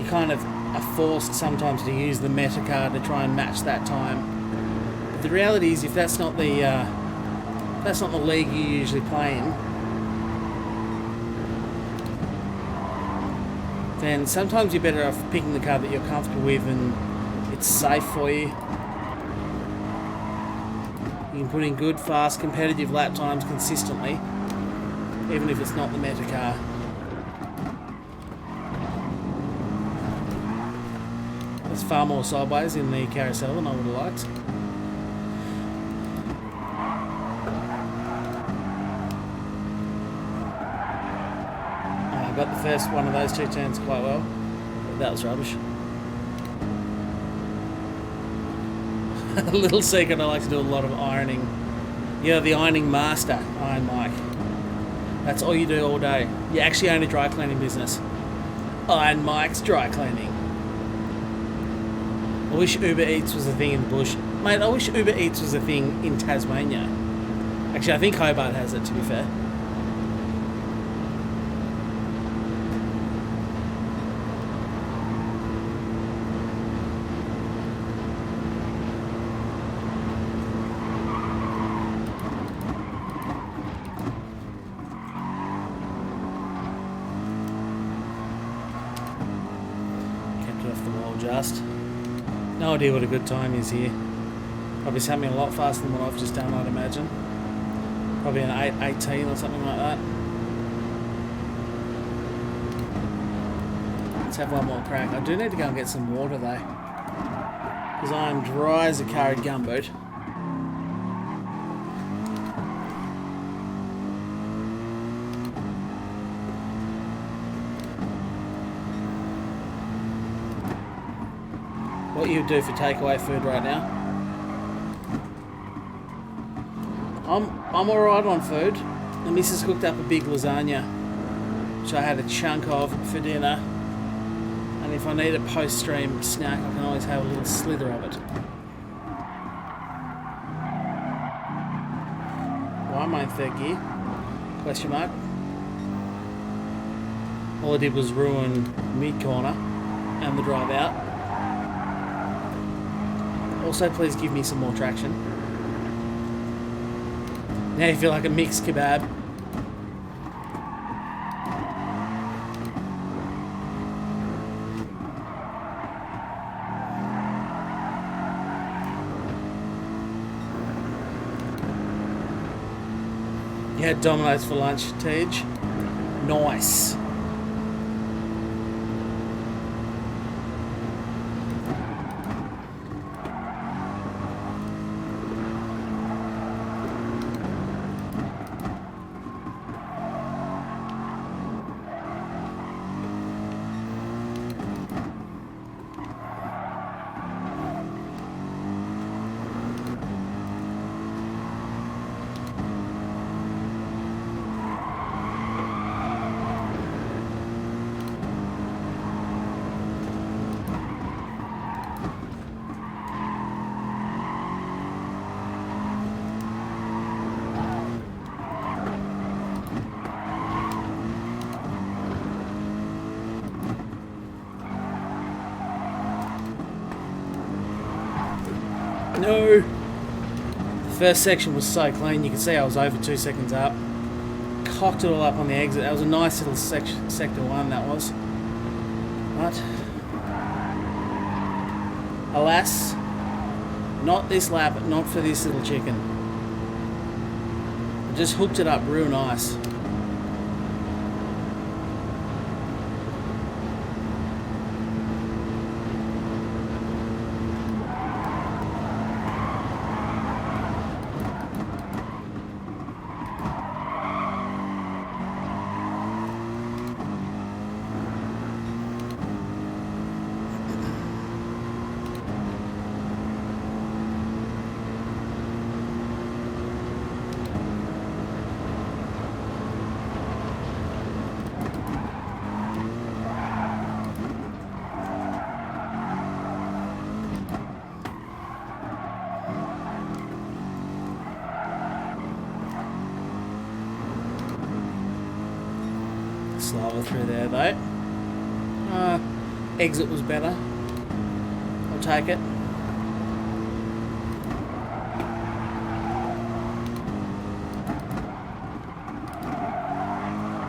You kind of are forced sometimes to use the meta car to try and match that time. The reality is, if that's not the league you usually play in, then sometimes you're better off picking the car that you're comfortable with and it's safe for you. You can put in good, fast, competitive lap times consistently, even if it's not the meta car. There's far more sideways in the carousel than I would have liked. Got the first one of those two turns quite well, but that was rubbish. A little secret, I like to do a lot of ironing. You're the ironing master, Iron Mike. That's all you do all day. You actually own a dry cleaning business. Iron Mike's Dry Cleaning. I wish Uber Eats was a thing in the bush. Mate, I wish Uber Eats was a thing in Tasmania. Actually, I think Hobart has it, to be fair. No idea what a good time is here. Probably something a lot faster than what I've just done, I'd imagine. Probably an 8:18 or something like that. Let's have one more crack. I do need to go and get some water though. because I am dry as a carried gumboot. What you do for takeaway food right now? I'm alright on food. The missus cooked up a big lasagna, which I had a chunk of for dinner. And if I need a post-stream snack, I can always have a little slither of it. Why am I in third gear? Question mark. All I did was ruin mid-corner and the drive out. Also, please give me some more traction. Now you feel like a mixed kebab. You had Domino's for lunch, Tej? Nice. No! The first section was so clean, you can see I was over 2 seconds up. Cocked it all up on the exit. That was a nice little sector one, that was. But, alas, not this lap, not for this little chicken. I just hooked it up real nice. Slower through there though. Exit was better. I'll take it.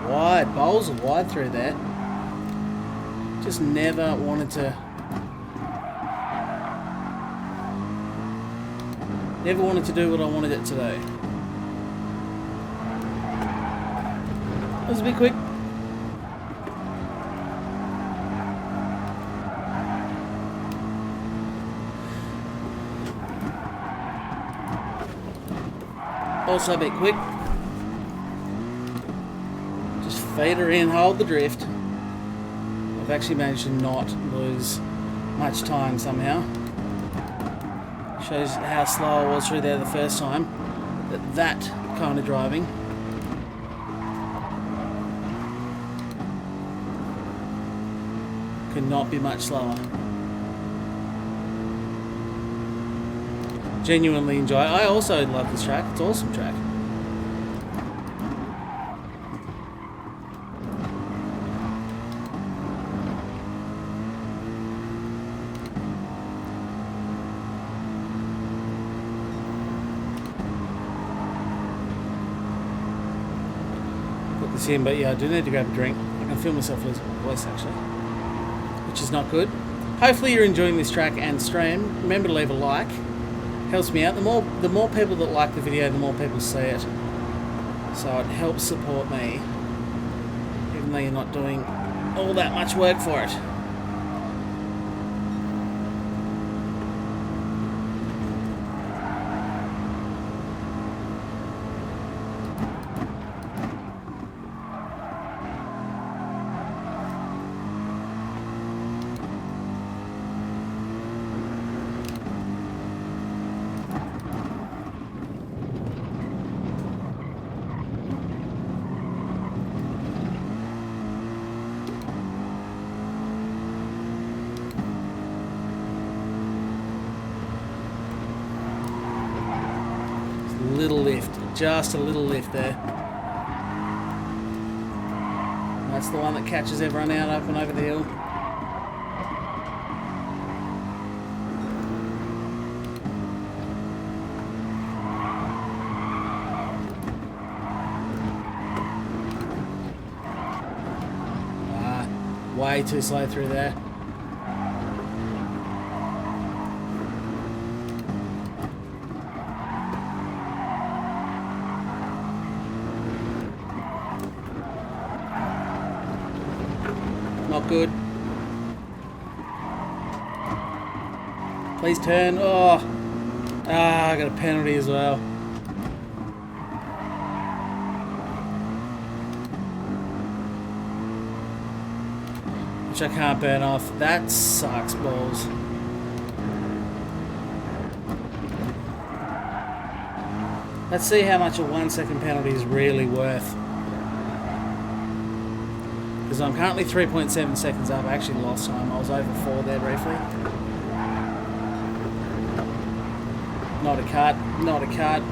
Wide. Bowls are wide through there. Just never wanted to... Never wanted to do what I wanted it to do. That was a bit quick. Also a bit quick. Just feed her in, hold the drift. I've actually managed to not lose much time somehow. Shows how slow I was through there the first time. That kind of driving could not be much slower. Genuinely enjoy it. I also love this track. It's an awesome track. Put this in, but yeah, I do need to grab a drink. I can feel myself losing my voice actually, which is not good. Hopefully you're enjoying this track and stream. Remember to leave a like. Helps me out. The more people that like the video, the more people see it. So it helps support me, even though you're not doing all that much work for it. little lift. Just a little lift there. That's the one that catches everyone out up and over the hill. Way too slow through there. Not good. Please turn. Oh. I got a penalty as well. Which I can't burn off. That sucks balls. Let's see how much a 1 second penalty is really worth. Because I'm currently 3.7 seconds up. I actually lost time. I was over 4 there briefly. Not a cut. Not a cut.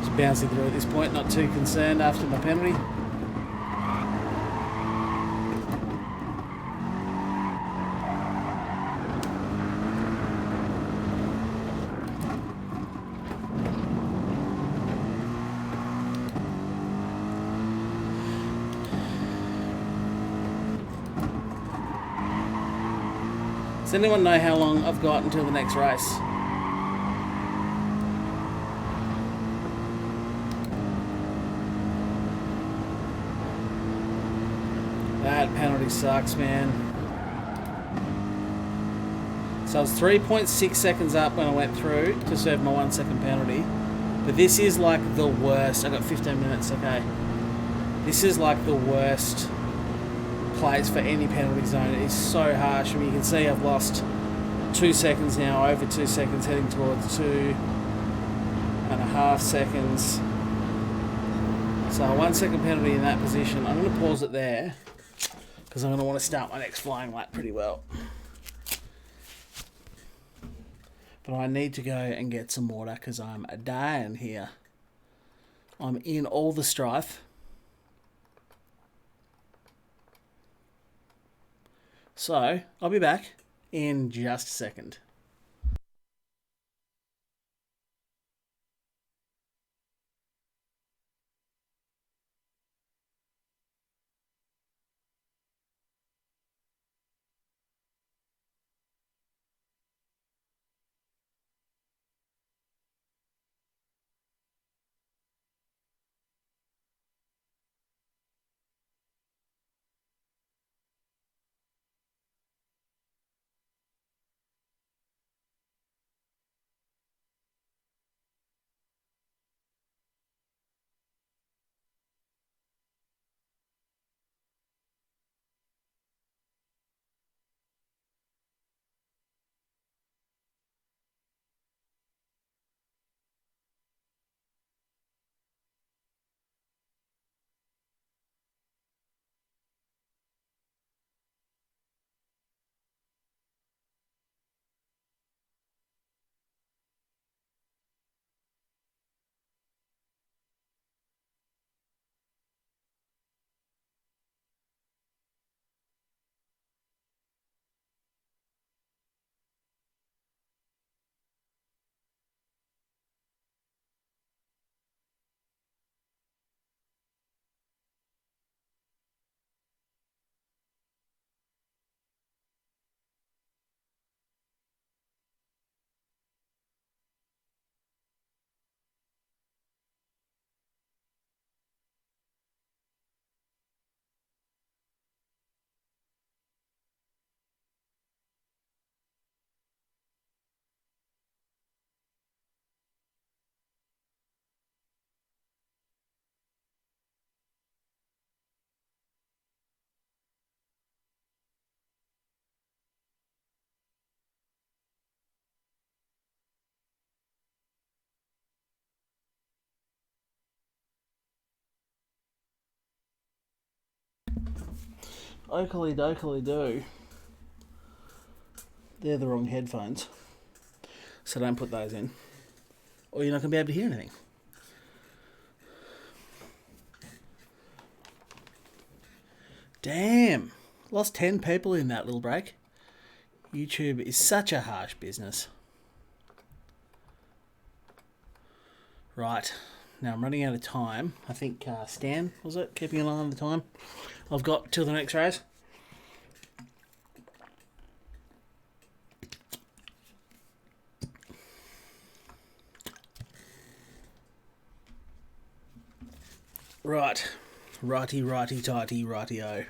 Just bouncing through at this point. Not too concerned after my penalty. Does anyone know how long I've got until the next race? That penalty sucks, man. So I was 3.6 seconds up when I went through to serve my 1 second penalty. But this is like the worst. I got 15 minutes, okay. This is like the worst place for any penalty zone. It is so harsh. I mean, you can see I've lost 2 seconds now, over 2 seconds, heading towards 2.5 seconds. So a 1 second penalty in that position. I'm going to pause it there because I'm going to want to start my next flying lap pretty well. But I need to go and get some water because I'm dying here. I'm in all the strife. So, I'll be back in just a second. Oakley dokley do. They're the wrong headphones. So don't put those in. Or you're not going to be able to hear anything. Damn. Lost 10 people in that little break. YouTube is such a harsh business. Right. Now I'm running out of time. I think Stan, was it? Keeping an eye on the time. I've got till the next race. Right. Righty, righty, tighty, righty-o.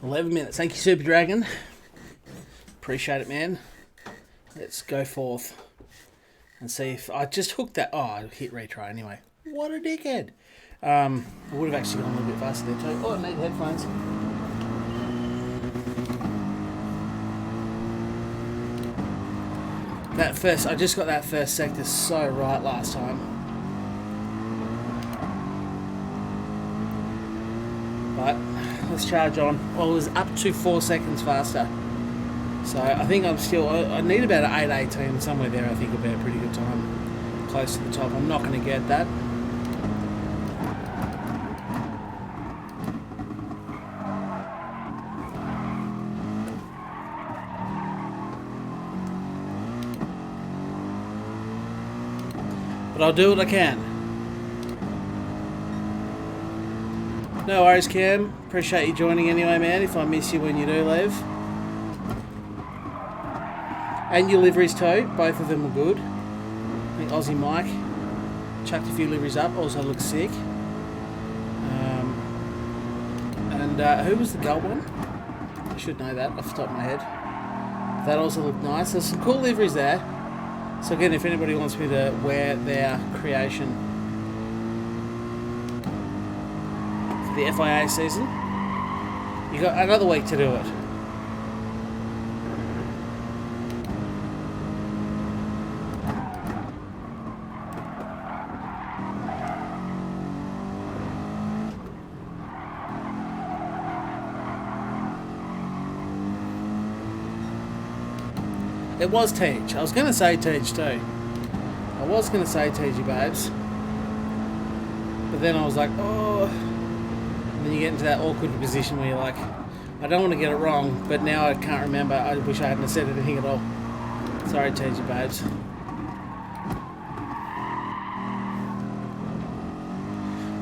$11 minutes. Thank you, Super Dragon. Appreciate it, man. Let's go forth and see if I just hooked that. Oh, I hit retry anyway. What a dickhead. I would have actually gone a little bit faster there too. Oh, I need headphones. I just got that first sector so right last time. But let's charge on. Well, it was up to 4 seconds faster. So I think I need about an 8:18 somewhere there. I think will be a pretty good time. Close to the top. I'm not going to get that. But I'll do what I can. No worries, Cam. Appreciate you joining anyway, man. If I miss you when you do leave. And your liveries too. Both of them were good. I think Aussie Mike chucked a few liveries up. Also looks sick. And who was the gold one? I should know that off the top of my head. That also looked nice. There's some cool liveries there. So again, if anybody wants me to wear their creation for the FIA season, you got another week to do it. It was Tej. I was going to say Tej too. I was going to say Tej, babes. But then I was like, oh. And then you get into that awkward position where you're like, I don't want to get it wrong, but now I can't remember. I wish I hadn't said anything at all. Sorry, Tej, babes.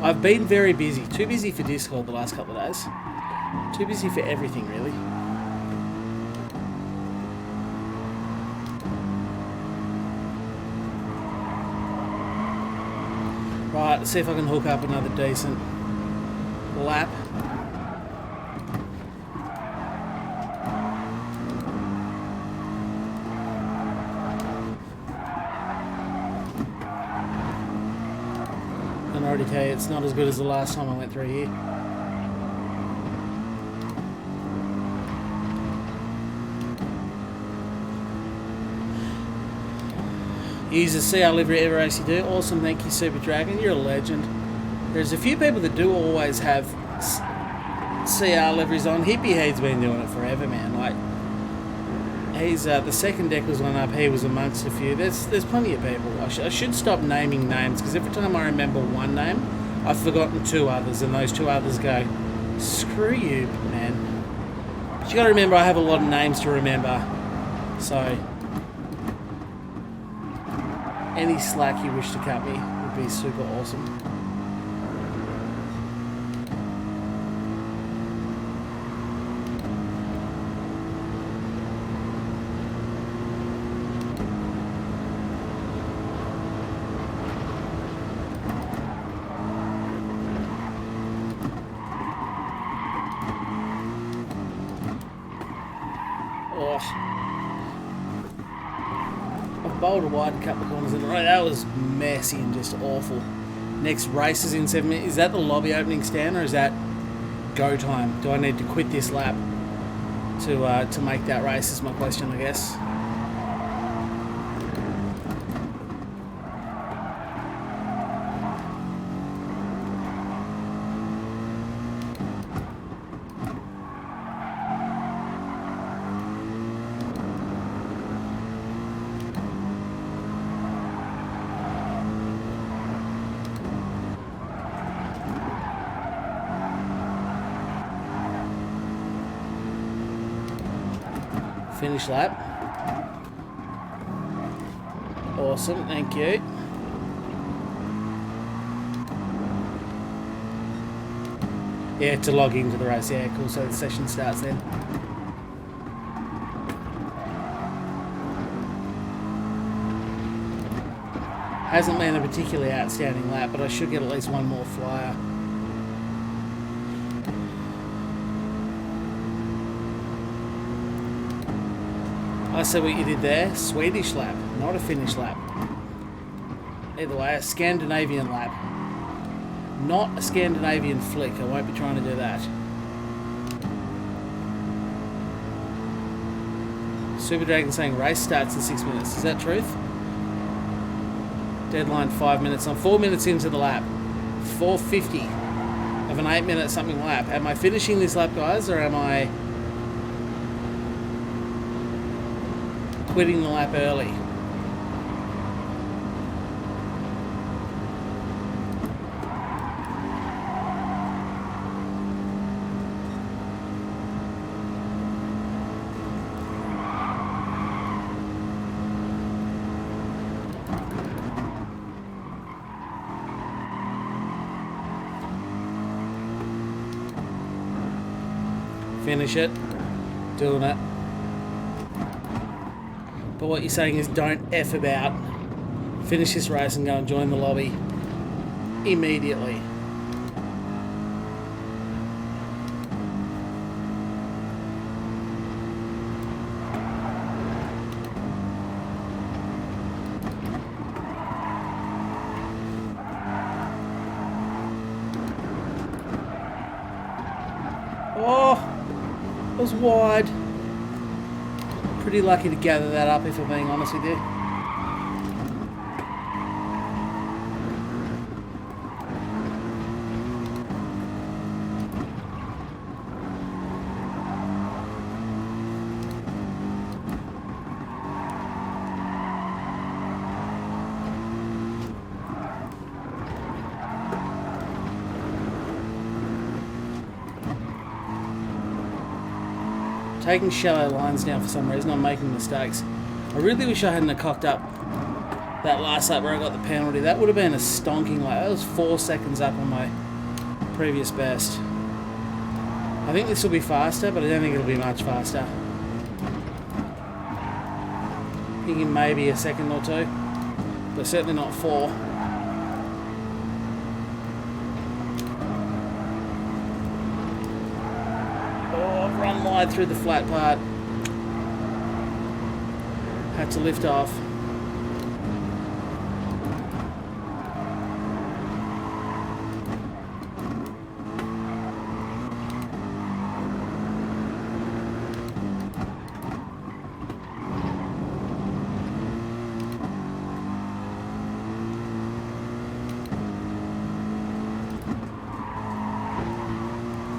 I've been very busy. Too busy for Discord the last couple of days. Too busy for everything, really. Right, let's see if I can hook up another decent lap. I can already tell you it's not as good as the last time I went through here. Use the CR livery every race you do. Awesome, thank you, Super Dragon. You're a legend. There's a few people that do always have CR liveries on. Hippie Head's been doing it forever, man. Like, he's the second deck was one up. He was amongst a few. There's plenty of people. I should stop naming names because every time I remember one name, I've forgotten two others, and those two others go, screw you, man. But you got to remember, I have a lot of names to remember, so. Any slack you wish to cut me would be super awesome. Bowled a wide and cut the corners in a row. That was messy and just awful. Next race is in 7 minutes. Is that the lobby opening stand or is that go time? Do I need to quit this lap to make that race is my question, I guess. Finish lap. Awesome, thank you. Yeah, to log into the race. Yeah, cool. So the session starts then. Hasn't been a particularly outstanding lap, but I should get at least one more flyer. I see what you did there. Swedish lap, not a Finnish lap. Either way, a Scandinavian lap. Not a Scandinavian flick. I won't be trying to do that. Super Dragon saying race starts in 6 minutes. Is that truth? Deadline 5 minutes. I'm 4 minutes into the lap. 4:50 of an 8 minute something lap. Am I finishing this lap, guys, or am I quitting the lap early? Finish it. Doing it. But what you're saying is don't F about. Finish this race and go and join the lobby immediately. Oh, it was wide. Pretty lucky to gather that up, if I'm being honest with you. Taking shallow lines down for some reason. I'm making mistakes. I really wish I hadn't cocked up that last lap where I got the penalty. That would have been a stonking lap. That was 4 seconds up on my previous best. I think this will be faster, but I don't think it'll be much faster. Thinking maybe a second or two, but certainly not 4. Run wide through the flat part. Had to lift off.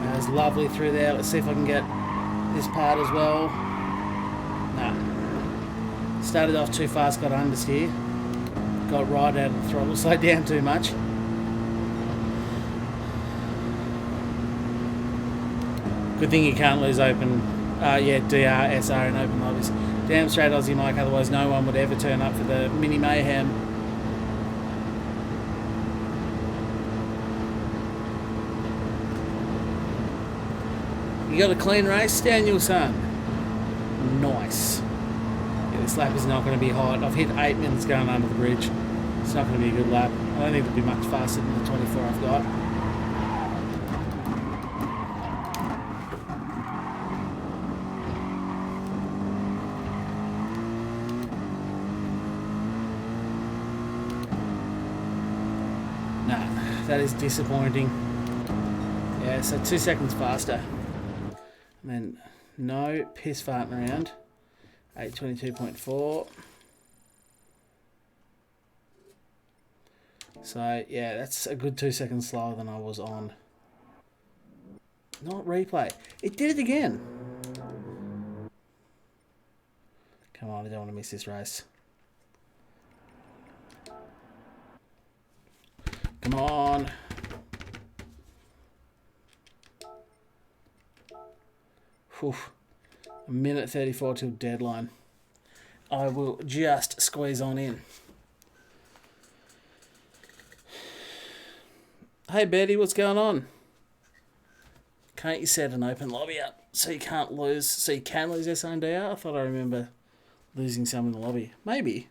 That was lovely through there. Let's see if I can get this part as well. Nah. Started off too fast, got understeer. Got right out of the throttle, slowed down too much. Good thing you can't lose open, DR, SR in open lobbies. Damn straight Aussie Mike, otherwise no one would ever turn up for the mini mayhem. You got a clean race, Daniel-san? Nice. Yeah, this lap is not going to be hot. I've hit 8 minutes going under the bridge. It's not going to be a good lap. I don't think it'll be much faster than the 24 I've got. Nah, that is disappointing. Yeah, so 2 seconds faster. And then no piss farting around. 8:22.4. So yeah, that's a good 2 seconds slower than I was on. Not replay. It did it again. Come on, I don't want to miss this race. Come on. Whew. minute 34 till deadline. I will just squeeze on in. Hey Betty, what's going on? Can't you set an open lobby up so you can't lose, so you can lose SNDR? I thought I remember losing some in the lobby. Maybe.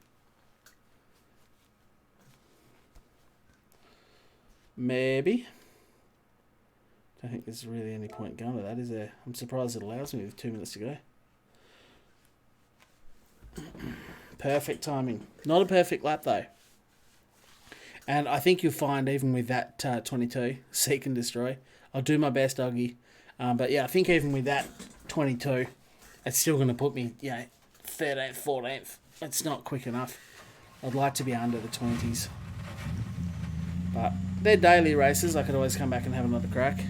Maybe. Don't think there's really any point going to that, is there? I'm surprised it allows me with 2 minutes to go. Perfect timing. Not a perfect lap though. And I think you'll find even with that 22, Seek and Destroy, I'll do my best, Doggy. But yeah, I think even with that 22, it's still going to put me, 13th, 14th. It's not quick enough. I'd like to be under the 20s. But they're daily races. I could always come back and have another crack.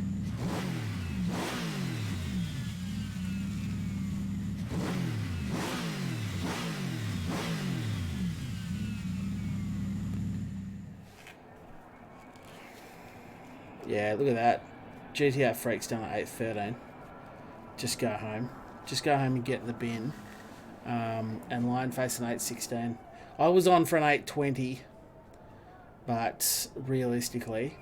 Yeah, look at that. GTR Freak's done at 8:13. Just go home. Just go home and get in the bin. And line facing 8:16. I was on for an 8:20, but realistically,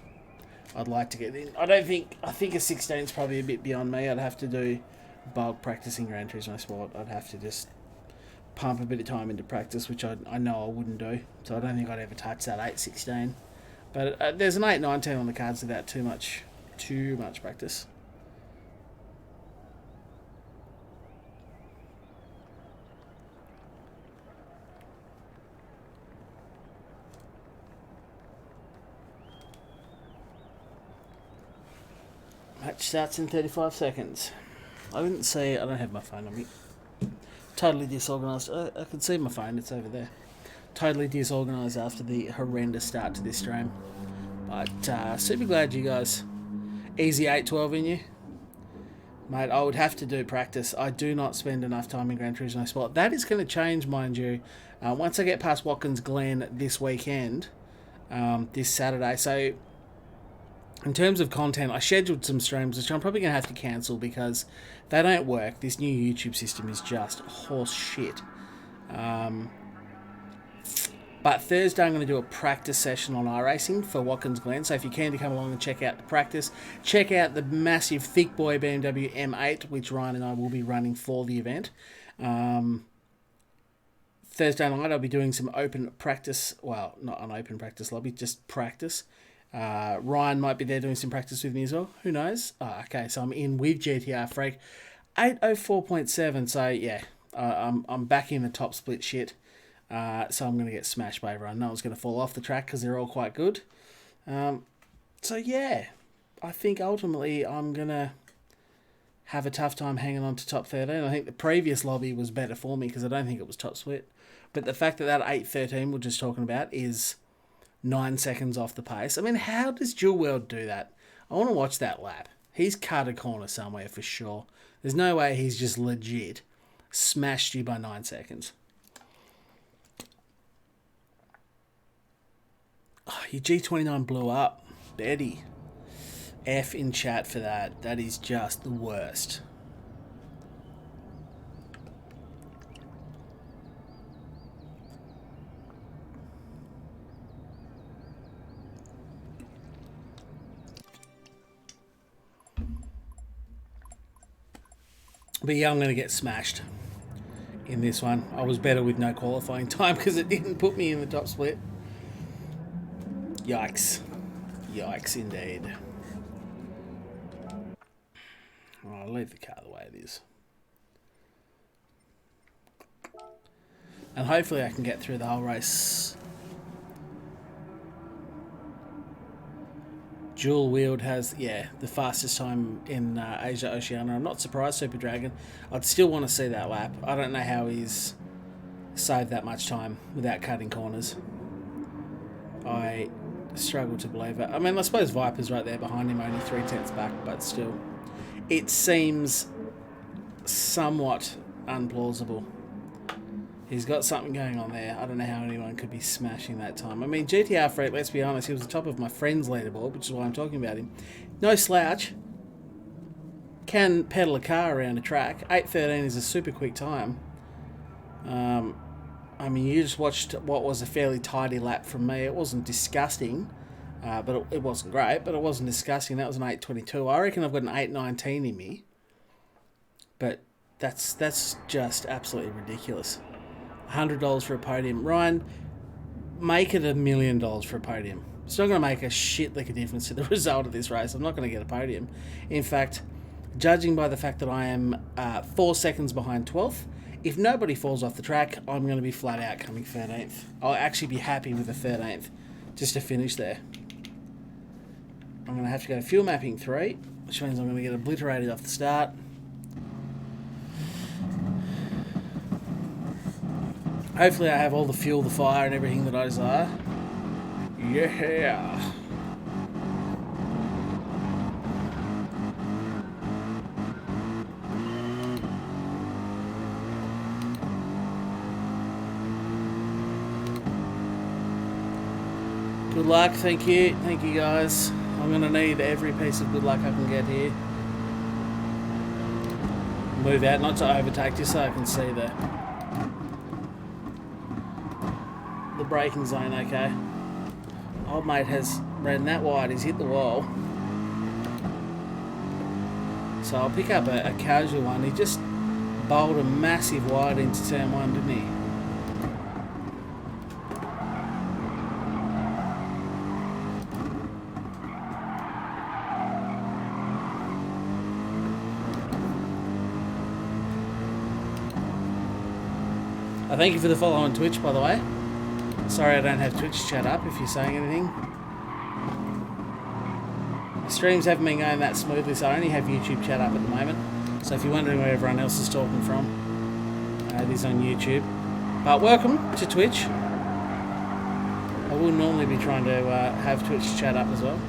I'd like to get in. I think a 16 is probably a bit beyond me. I'd have to do bulk practicing Gran Turismo Sport. I'd have to just pump a bit of time into practice, which I know I wouldn't do. So I don't think I'd ever touch that 8:16. But there's an 8:19 on the cards without too much practice. Match starts in 35 seconds. I didn't see. I don't have my phone on me. Totally disorganised. I can see my phone. It's over there. Totally disorganised after the horrendous start to this stream. But super glad you guys easy 8:12 in you. Mate, I would have to do practice. I do not spend enough time in Gran Turismo Sport. That is going to change, mind you, once I get past Watkins Glen this weekend, this Saturday. So in terms of content, I scheduled some streams, which I'm probably going to have to cancel because they don't work. This new YouTube system is just horse shit. But Thursday I'm going to do a practice session on iRacing for Watkins Glen. So if you can to come along and check out the practice, check out the massive thick boy BMW M8, which Ryan and I will be running for the event. Thursday night I'll be doing some open practice. Well, not an open practice lobby, just practice. Ryan might be there doing some practice with me as well. Who knows? Okay, so I'm in with GTR Freak. 804.7, so yeah, I'm back in the top split shit. So I'm going to get smashed by everyone. No one's going to fall off the track because they're all quite good. So yeah, I think ultimately I'm going to have a tough time hanging on to top 13. I think the previous lobby was better for me because I don't think it was top split. But the fact that 8:13 we're just talking about is 9 seconds off the pace. I mean, how does Dual World do that? I want to watch that lap. He's cut a corner somewhere for sure. There's no way he's just legit smashed you by 9 seconds. Oh, your G29 blew up. Betty. F in chat for that. That is just the worst. But yeah, I'm going to get smashed in this one. I was better with no qualifying time because it didn't put me in the top split. Yikes. Yikes indeed. I'll leave the car the way it is. And hopefully I can get through the whole race. Dual Wield has, the fastest time in Asia Oceania. I'm not surprised, Super Dragon. I'd still want to see that lap. I don't know how he's saved that much time without cutting corners. I struggle to believe it. I mean, I suppose Viper's right there behind him, only 3/10 back, but still. It seems somewhat unplausible. He's got something going on there. I don't know how anyone could be smashing that time. I mean, GTR Freak, let's be honest, he was the top of my friend's leaderboard, which is why I'm talking about him. No slouch. can pedal a car around a track. 8:13 is a super quick time. I mean, you just watched what was a fairly tidy lap from me. It wasn't disgusting, but it wasn't great, but it wasn't disgusting. That was an 8:22. I reckon I've got an 8:19 in me, but that's just absolutely ridiculous. $100 for a podium. Ryan, make it $1 million for a podium. It's not going to make a shit lick of difference to the result of this race. I'm not going to get a podium. In fact, judging by the fact that I am 4 seconds behind 12th, if nobody falls off the track, I'm going to be flat out coming 13th. I'll actually be happy with the 13th just to finish there. I'm going to have to go to fuel mapping 3, which means I'm going to get obliterated off the start. Hopefully I have all the fuel, the fire, and everything that I desire. Yeah. Good luck, thank you guys. I'm going to need every piece of good luck I can get here. Move out, not to overtake, just so I can see the braking zone okay. Old mate has ran that wide, he's hit the wall. So I'll pick up a casual one. He just bowled a massive wide into turn 1, didn't he? I thank you for the follow on Twitch, by the way. Sorry I don't have Twitch chat up if you're saying anything. The streams haven't been going that smoothly, so I only have YouTube chat up at the moment. So if you're wondering where everyone else is talking from, it is on YouTube. But welcome to Twitch. I will normally be trying to have Twitch chat up as well.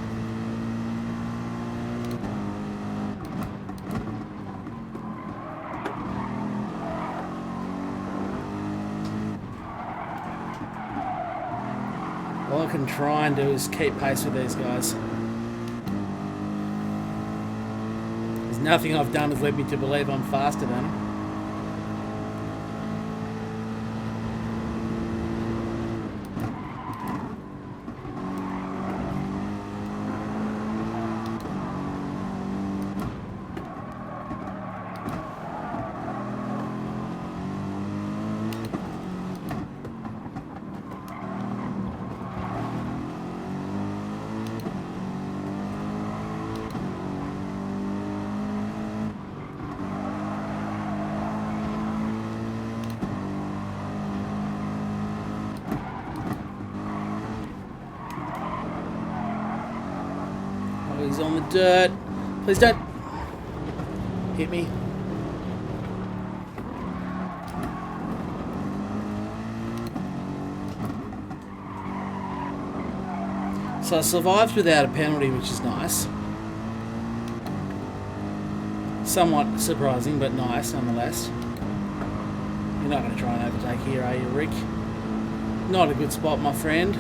All I can try and do is keep pace with these guys. There's nothing I've done has led me to believe I'm faster than them. He's on the dirt. Please don't hit me. So I survived without a penalty, which is nice. Somewhat surprising, but nice nonetheless. You're not going to try and overtake here, are you, Rick? Not a good spot, my friend.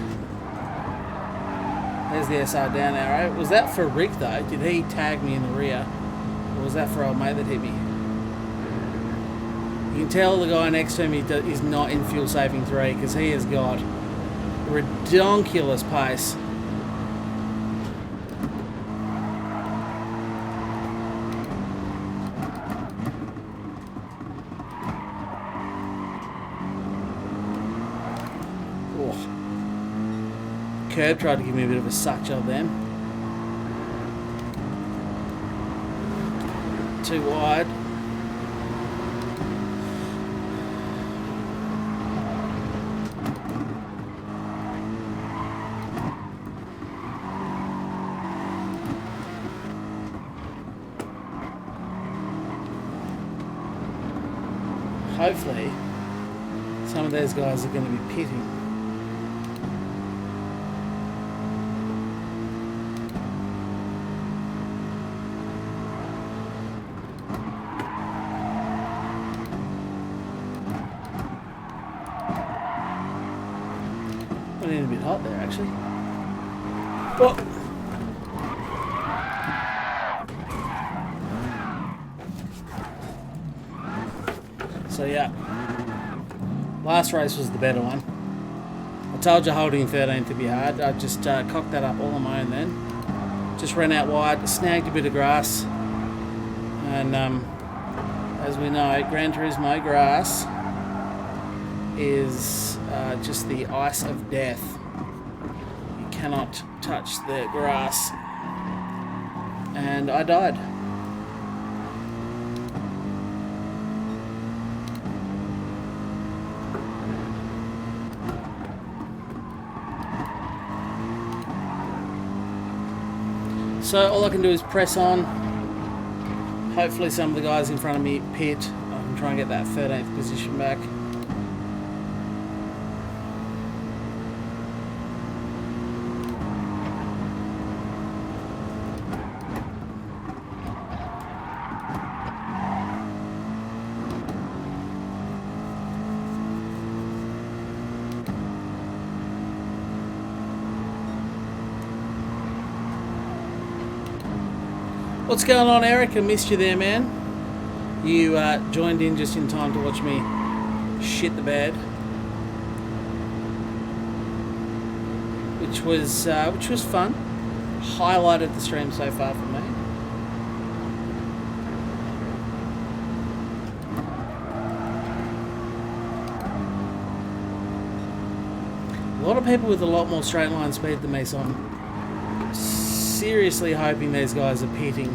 There's the SR down arrow. Was that for Rick though? Did he tag me in the rear? Or was that for old mate that hit me? You can tell the guy next to me is not in fuel saving 3 because he has got redonkulous pace. Curb tried to give me a bit of a suck job then. Too wide. Hopefully, some of those guys are going to be pitting. A bit hot there actually. Oh. So yeah, last race was the better one. I told you holding 13th would be hard. I just cocked that up all on my own then. Just ran out wide, snagged a bit of grass, and as we know, Gran Turismo grass is just the ice of death. You cannot touch the grass. And I died. So all I can do is press on. Hopefully some of the guys in front of me pit. I can try and get that 13th position back. What's going on, Eric? I missed you there, man. You joined in just in time to watch me shit the bed, which was fun. Highlighted the stream so far for me. A lot of people with a lot more straight line speed than me, so I'm seriously hoping these guys are pitting.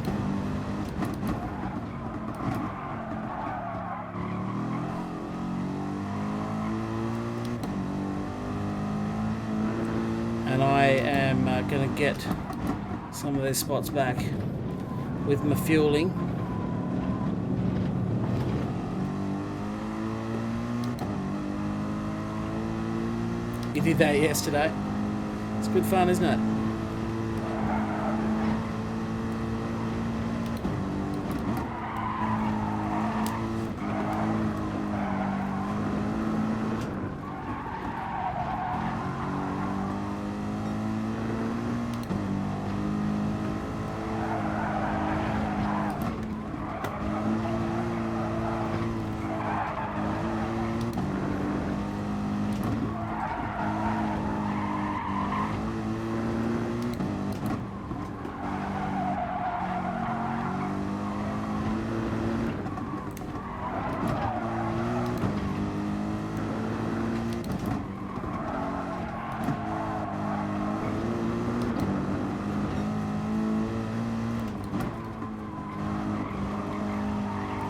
And I am going to get some of these spots back with my fueling. You did that yesterday. It's good fun, isn't it?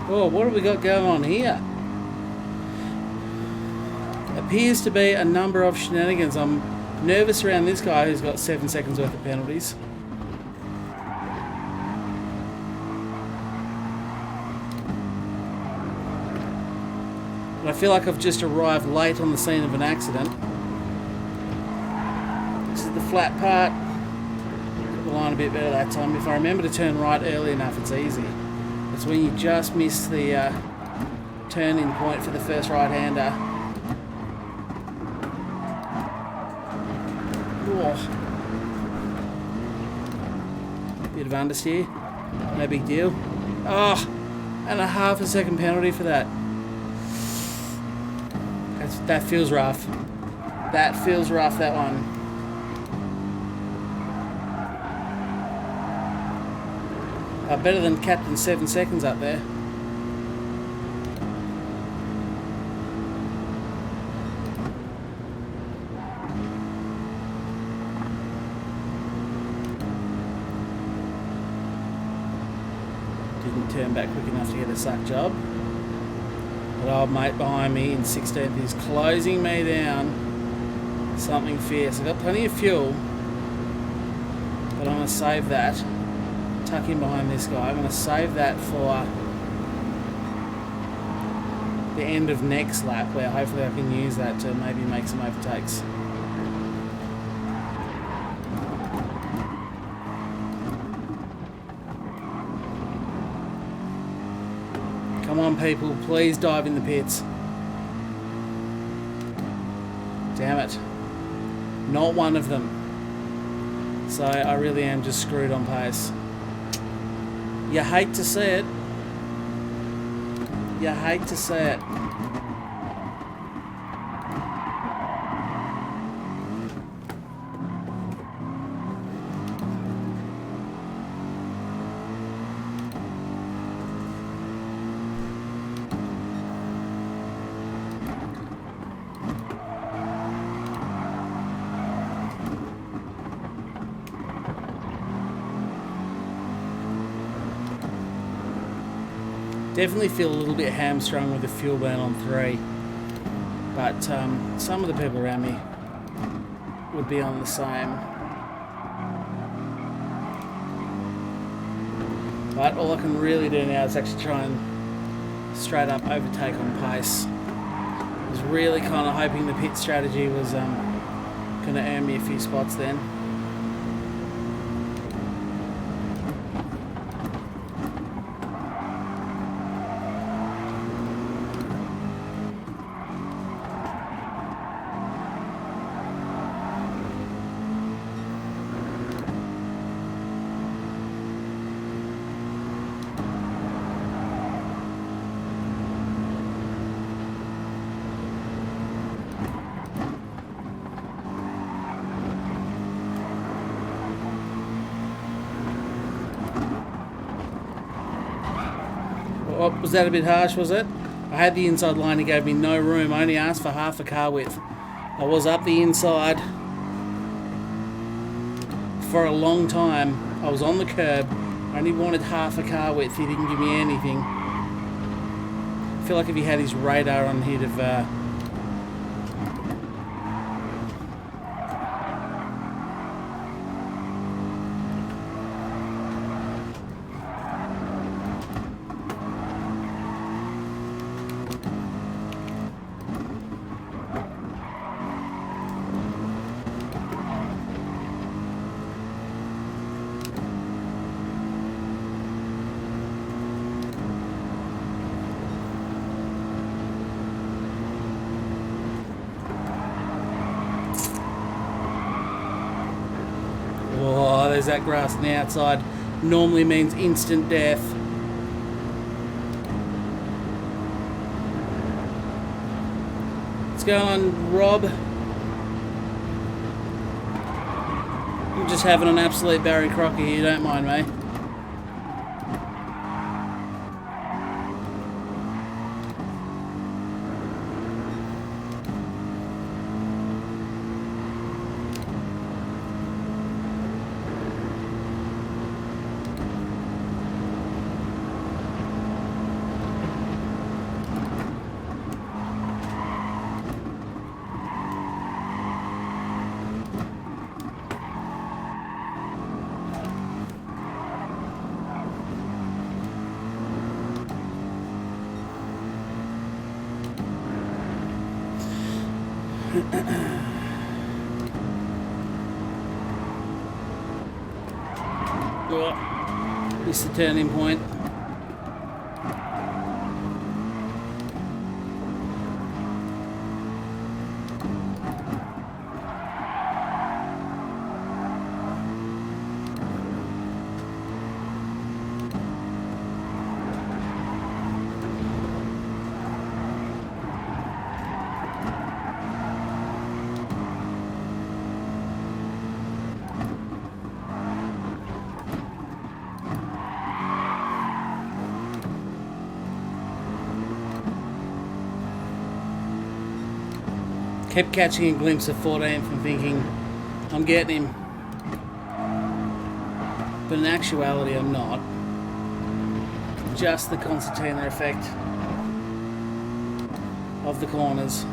Oh, what have we got going on here? Appears to be a number of shenanigans. I'm nervous around this guy who's got 7 seconds worth of penalties. But I feel like I've just arrived late on the scene of an accident. This is the flat part. Got the line a bit better that time. If I remember to turn right early enough, it's easy. It's when you just miss the turn-in point for the first right-hander. Oh. Bit of understeer. No big deal. Oh, and a half a second penalty for that. That feels rough. That feels rough, that one. Better than Captain 7 seconds up there. Didn't turn back quick enough to get a suck job. But old mate behind me in 16th is closing me down. Something fierce. I've got plenty of fuel, but I'm going to save that. Tuck in behind this guy. I'm going to save that for the end of next lap, where hopefully I can use that to maybe make some overtakes. Come on, people, please dive in the pits. Damn it. Not one of them. So I really am just screwed on pace. You hate to see it. You hate to see it. Definitely feel a little bit hamstrung with the fuel burn on 3. But some of the people around me would be on the same. But all I can really do now is actually try and straight up overtake on pace. I was really kind of hoping the pit strategy was going to earn me a few spots then. Oh, was that a bit harsh, was it? I had the inside line, he gave me no room. I only asked for half a car width. I was up the inside for a long time. I was on the curb. I only wanted half a car width. He didn't give me anything. I feel like if he had his radar on, he'd have... Oh, there's that grass on the outside. Normally means instant death. What's going on, Rob? I'm just having an absolute Barry Crocker here, don't mind me. Oh, missed the turning point. Kept catching a glimpse of 14th and thinking, I'm getting him. But in actuality, I'm not. Just the concertina effect of the corners.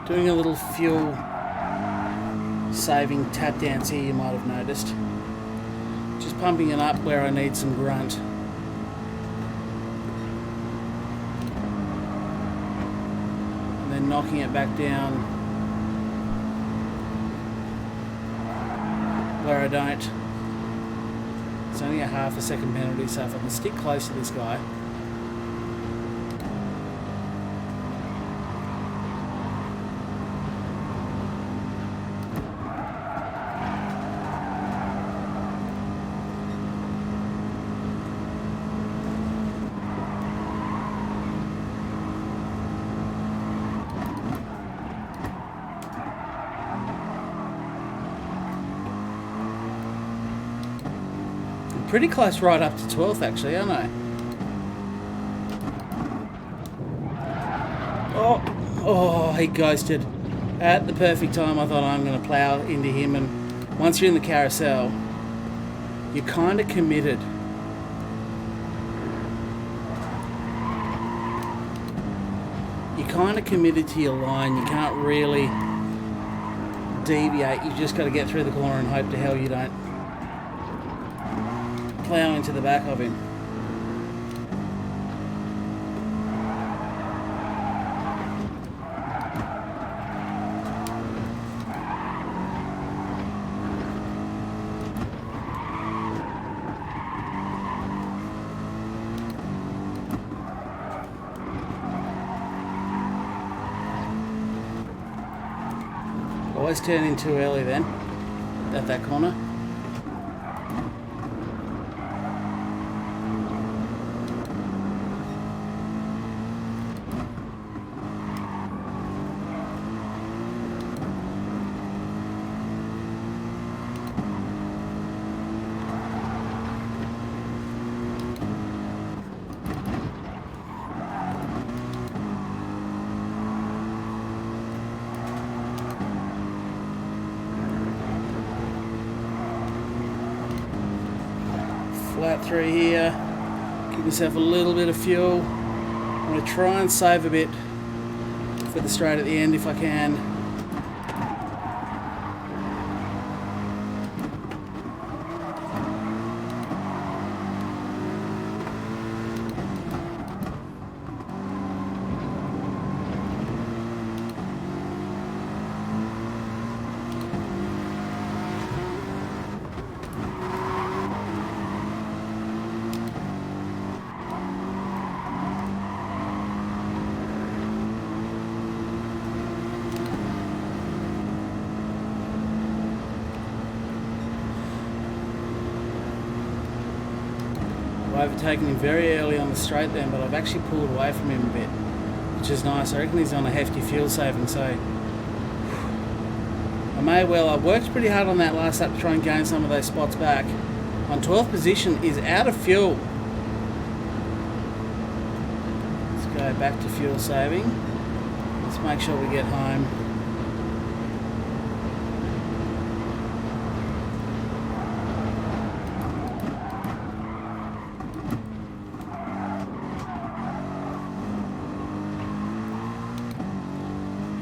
Doing a little fuel saving tap dance here, you might have noticed. Just pumping it up where I need some grunt. And then knocking it back down where I don't. It's only a half a second penalty, so if I can stick close to this guy. Pretty close right up to 12th actually, aren't I? Oh, Oh, he ghosted. At the perfect time, I thought I'm going to plough into him, and once you're in the carousel, you're kind of committed. You're kind of committed to your line. You can't really deviate. You just got to get through the corner and hope to hell you don't plough into the back of him. Always turn in too early then, at that corner. Flat through here, give myself a little bit of fuel. I'm going to try and save a bit for the straight at the end if I can. I've overtaken him very early on the straight then, but I've actually pulled away from him a bit, which is nice. I reckon he's on a hefty fuel saving, so I've worked pretty hard on that last lap to try and gain some of those spots back. On 12th position is out of fuel. Let's go back to fuel saving. Let's make sure we get home.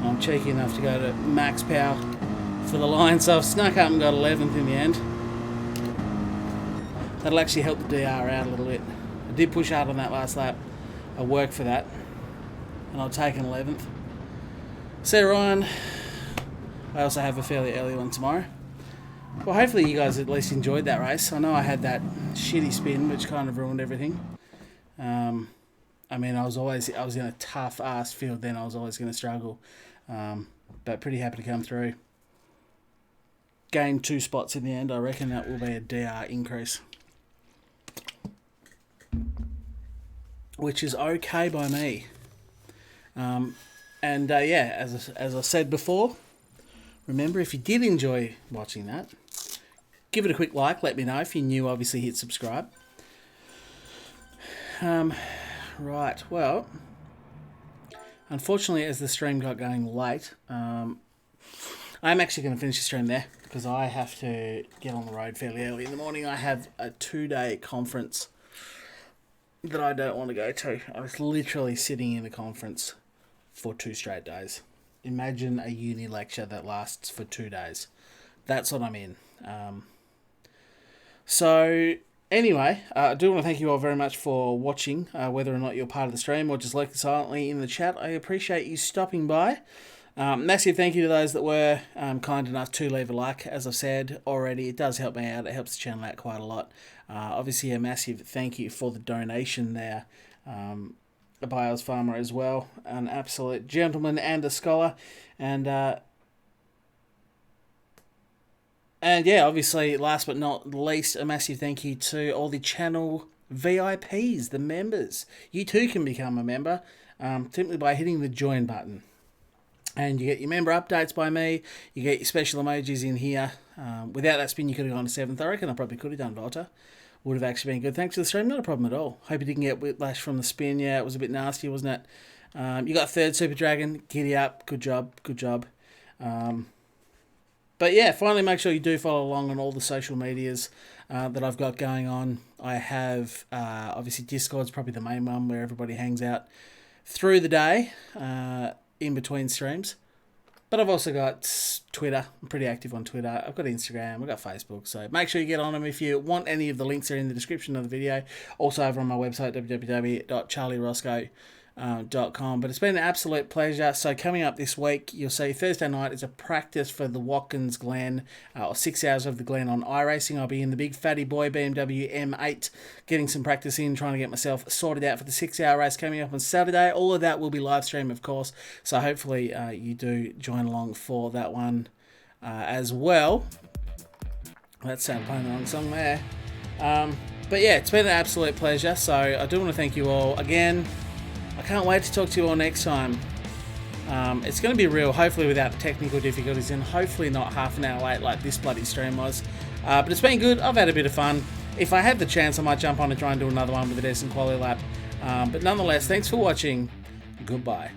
I'm cheeky enough to go to max power for the line, so I've snuck up and got 11th in the end. That'll actually help the DR out a little bit. I did push hard on that last lap. I worked for that, and I'll take an 11th. So Ryan, I also have a fairly early one tomorrow. Well, hopefully you guys at least enjoyed that race. I know I had that shitty spin, which kind of ruined everything. I mean, I was in a tough ass field then. I was always going to struggle, but pretty happy to come through. Gained 2 spots in the end. I reckon that will be a DR increase, which is okay by me. Yeah, as I said before, remember, if you did enjoy watching that, give it a quick like. Let me know. If you're new, obviously hit subscribe. Right, well, unfortunately, as the stream got going late, I'm actually going to finish the stream there because I have to get on the road fairly early in the morning. I have a 2-day conference that I don't want to go to. I was literally sitting in a conference for 2 straight days. Imagine a uni lecture that lasts for 2 days. That's what I'm in. Anyway, I do want to thank you all very much for watching, whether or not you're part of the stream or just lurking silently in the chat. I appreciate you stopping by. Massive thank you to those that were kind enough to leave a like. As I've said already, it does help me out. It helps the channel out quite a lot. Obviously, a massive thank you for the donation there by Oz Farmer as well. An absolute gentleman and a scholar. And yeah, obviously, last but not least, a massive thank you to all the channel VIPs, the members. You too can become a member simply by hitting the join button. And you get your member updates by me. You get your special emojis in here. Without that spin, you could have gone to 7th. I reckon I probably could have done Volta. Would have actually been good. Thanks for the stream. Not a problem at all. Hope you didn't get whiplash from the spin. Yeah, it was a bit nasty, wasn't it? You got third Super Dragon. Giddy up. Good job. Good job. But yeah, finally make sure you do follow along on all the social medias that I've got going on. I have, obviously, Discord's probably the main one where everybody hangs out through the day in between streams. But I've also got Twitter. I'm pretty active on Twitter. I've got Instagram. I've got Facebook. So make sure you get on them. If you want any of the links, are in the description of the video. Also over on my website, www.charlierosco.com. But it's been an absolute pleasure. So coming up this week, you'll see Thursday night is a practice for the Watkins Glen, or 6 hours of the Glen on iRacing. I'll be in the big fatty boy BMW M8, getting some practice in, trying to get myself sorted out for the 6 hour race coming up on Saturday. All of that will be live stream, of course. So hopefully you do join along for that one as well. That's playing the wrong song there. But yeah, it's been an absolute pleasure. So I do want to thank you all again. I can't wait to talk to you all next time. It's going to be real, hopefully without technical difficulties, and hopefully not half an hour late like this bloody stream was. But it's been good. I've had a bit of fun. If I had the chance, I might jump on and try and do another one with a decent quality lap. But nonetheless, thanks for watching. Goodbye.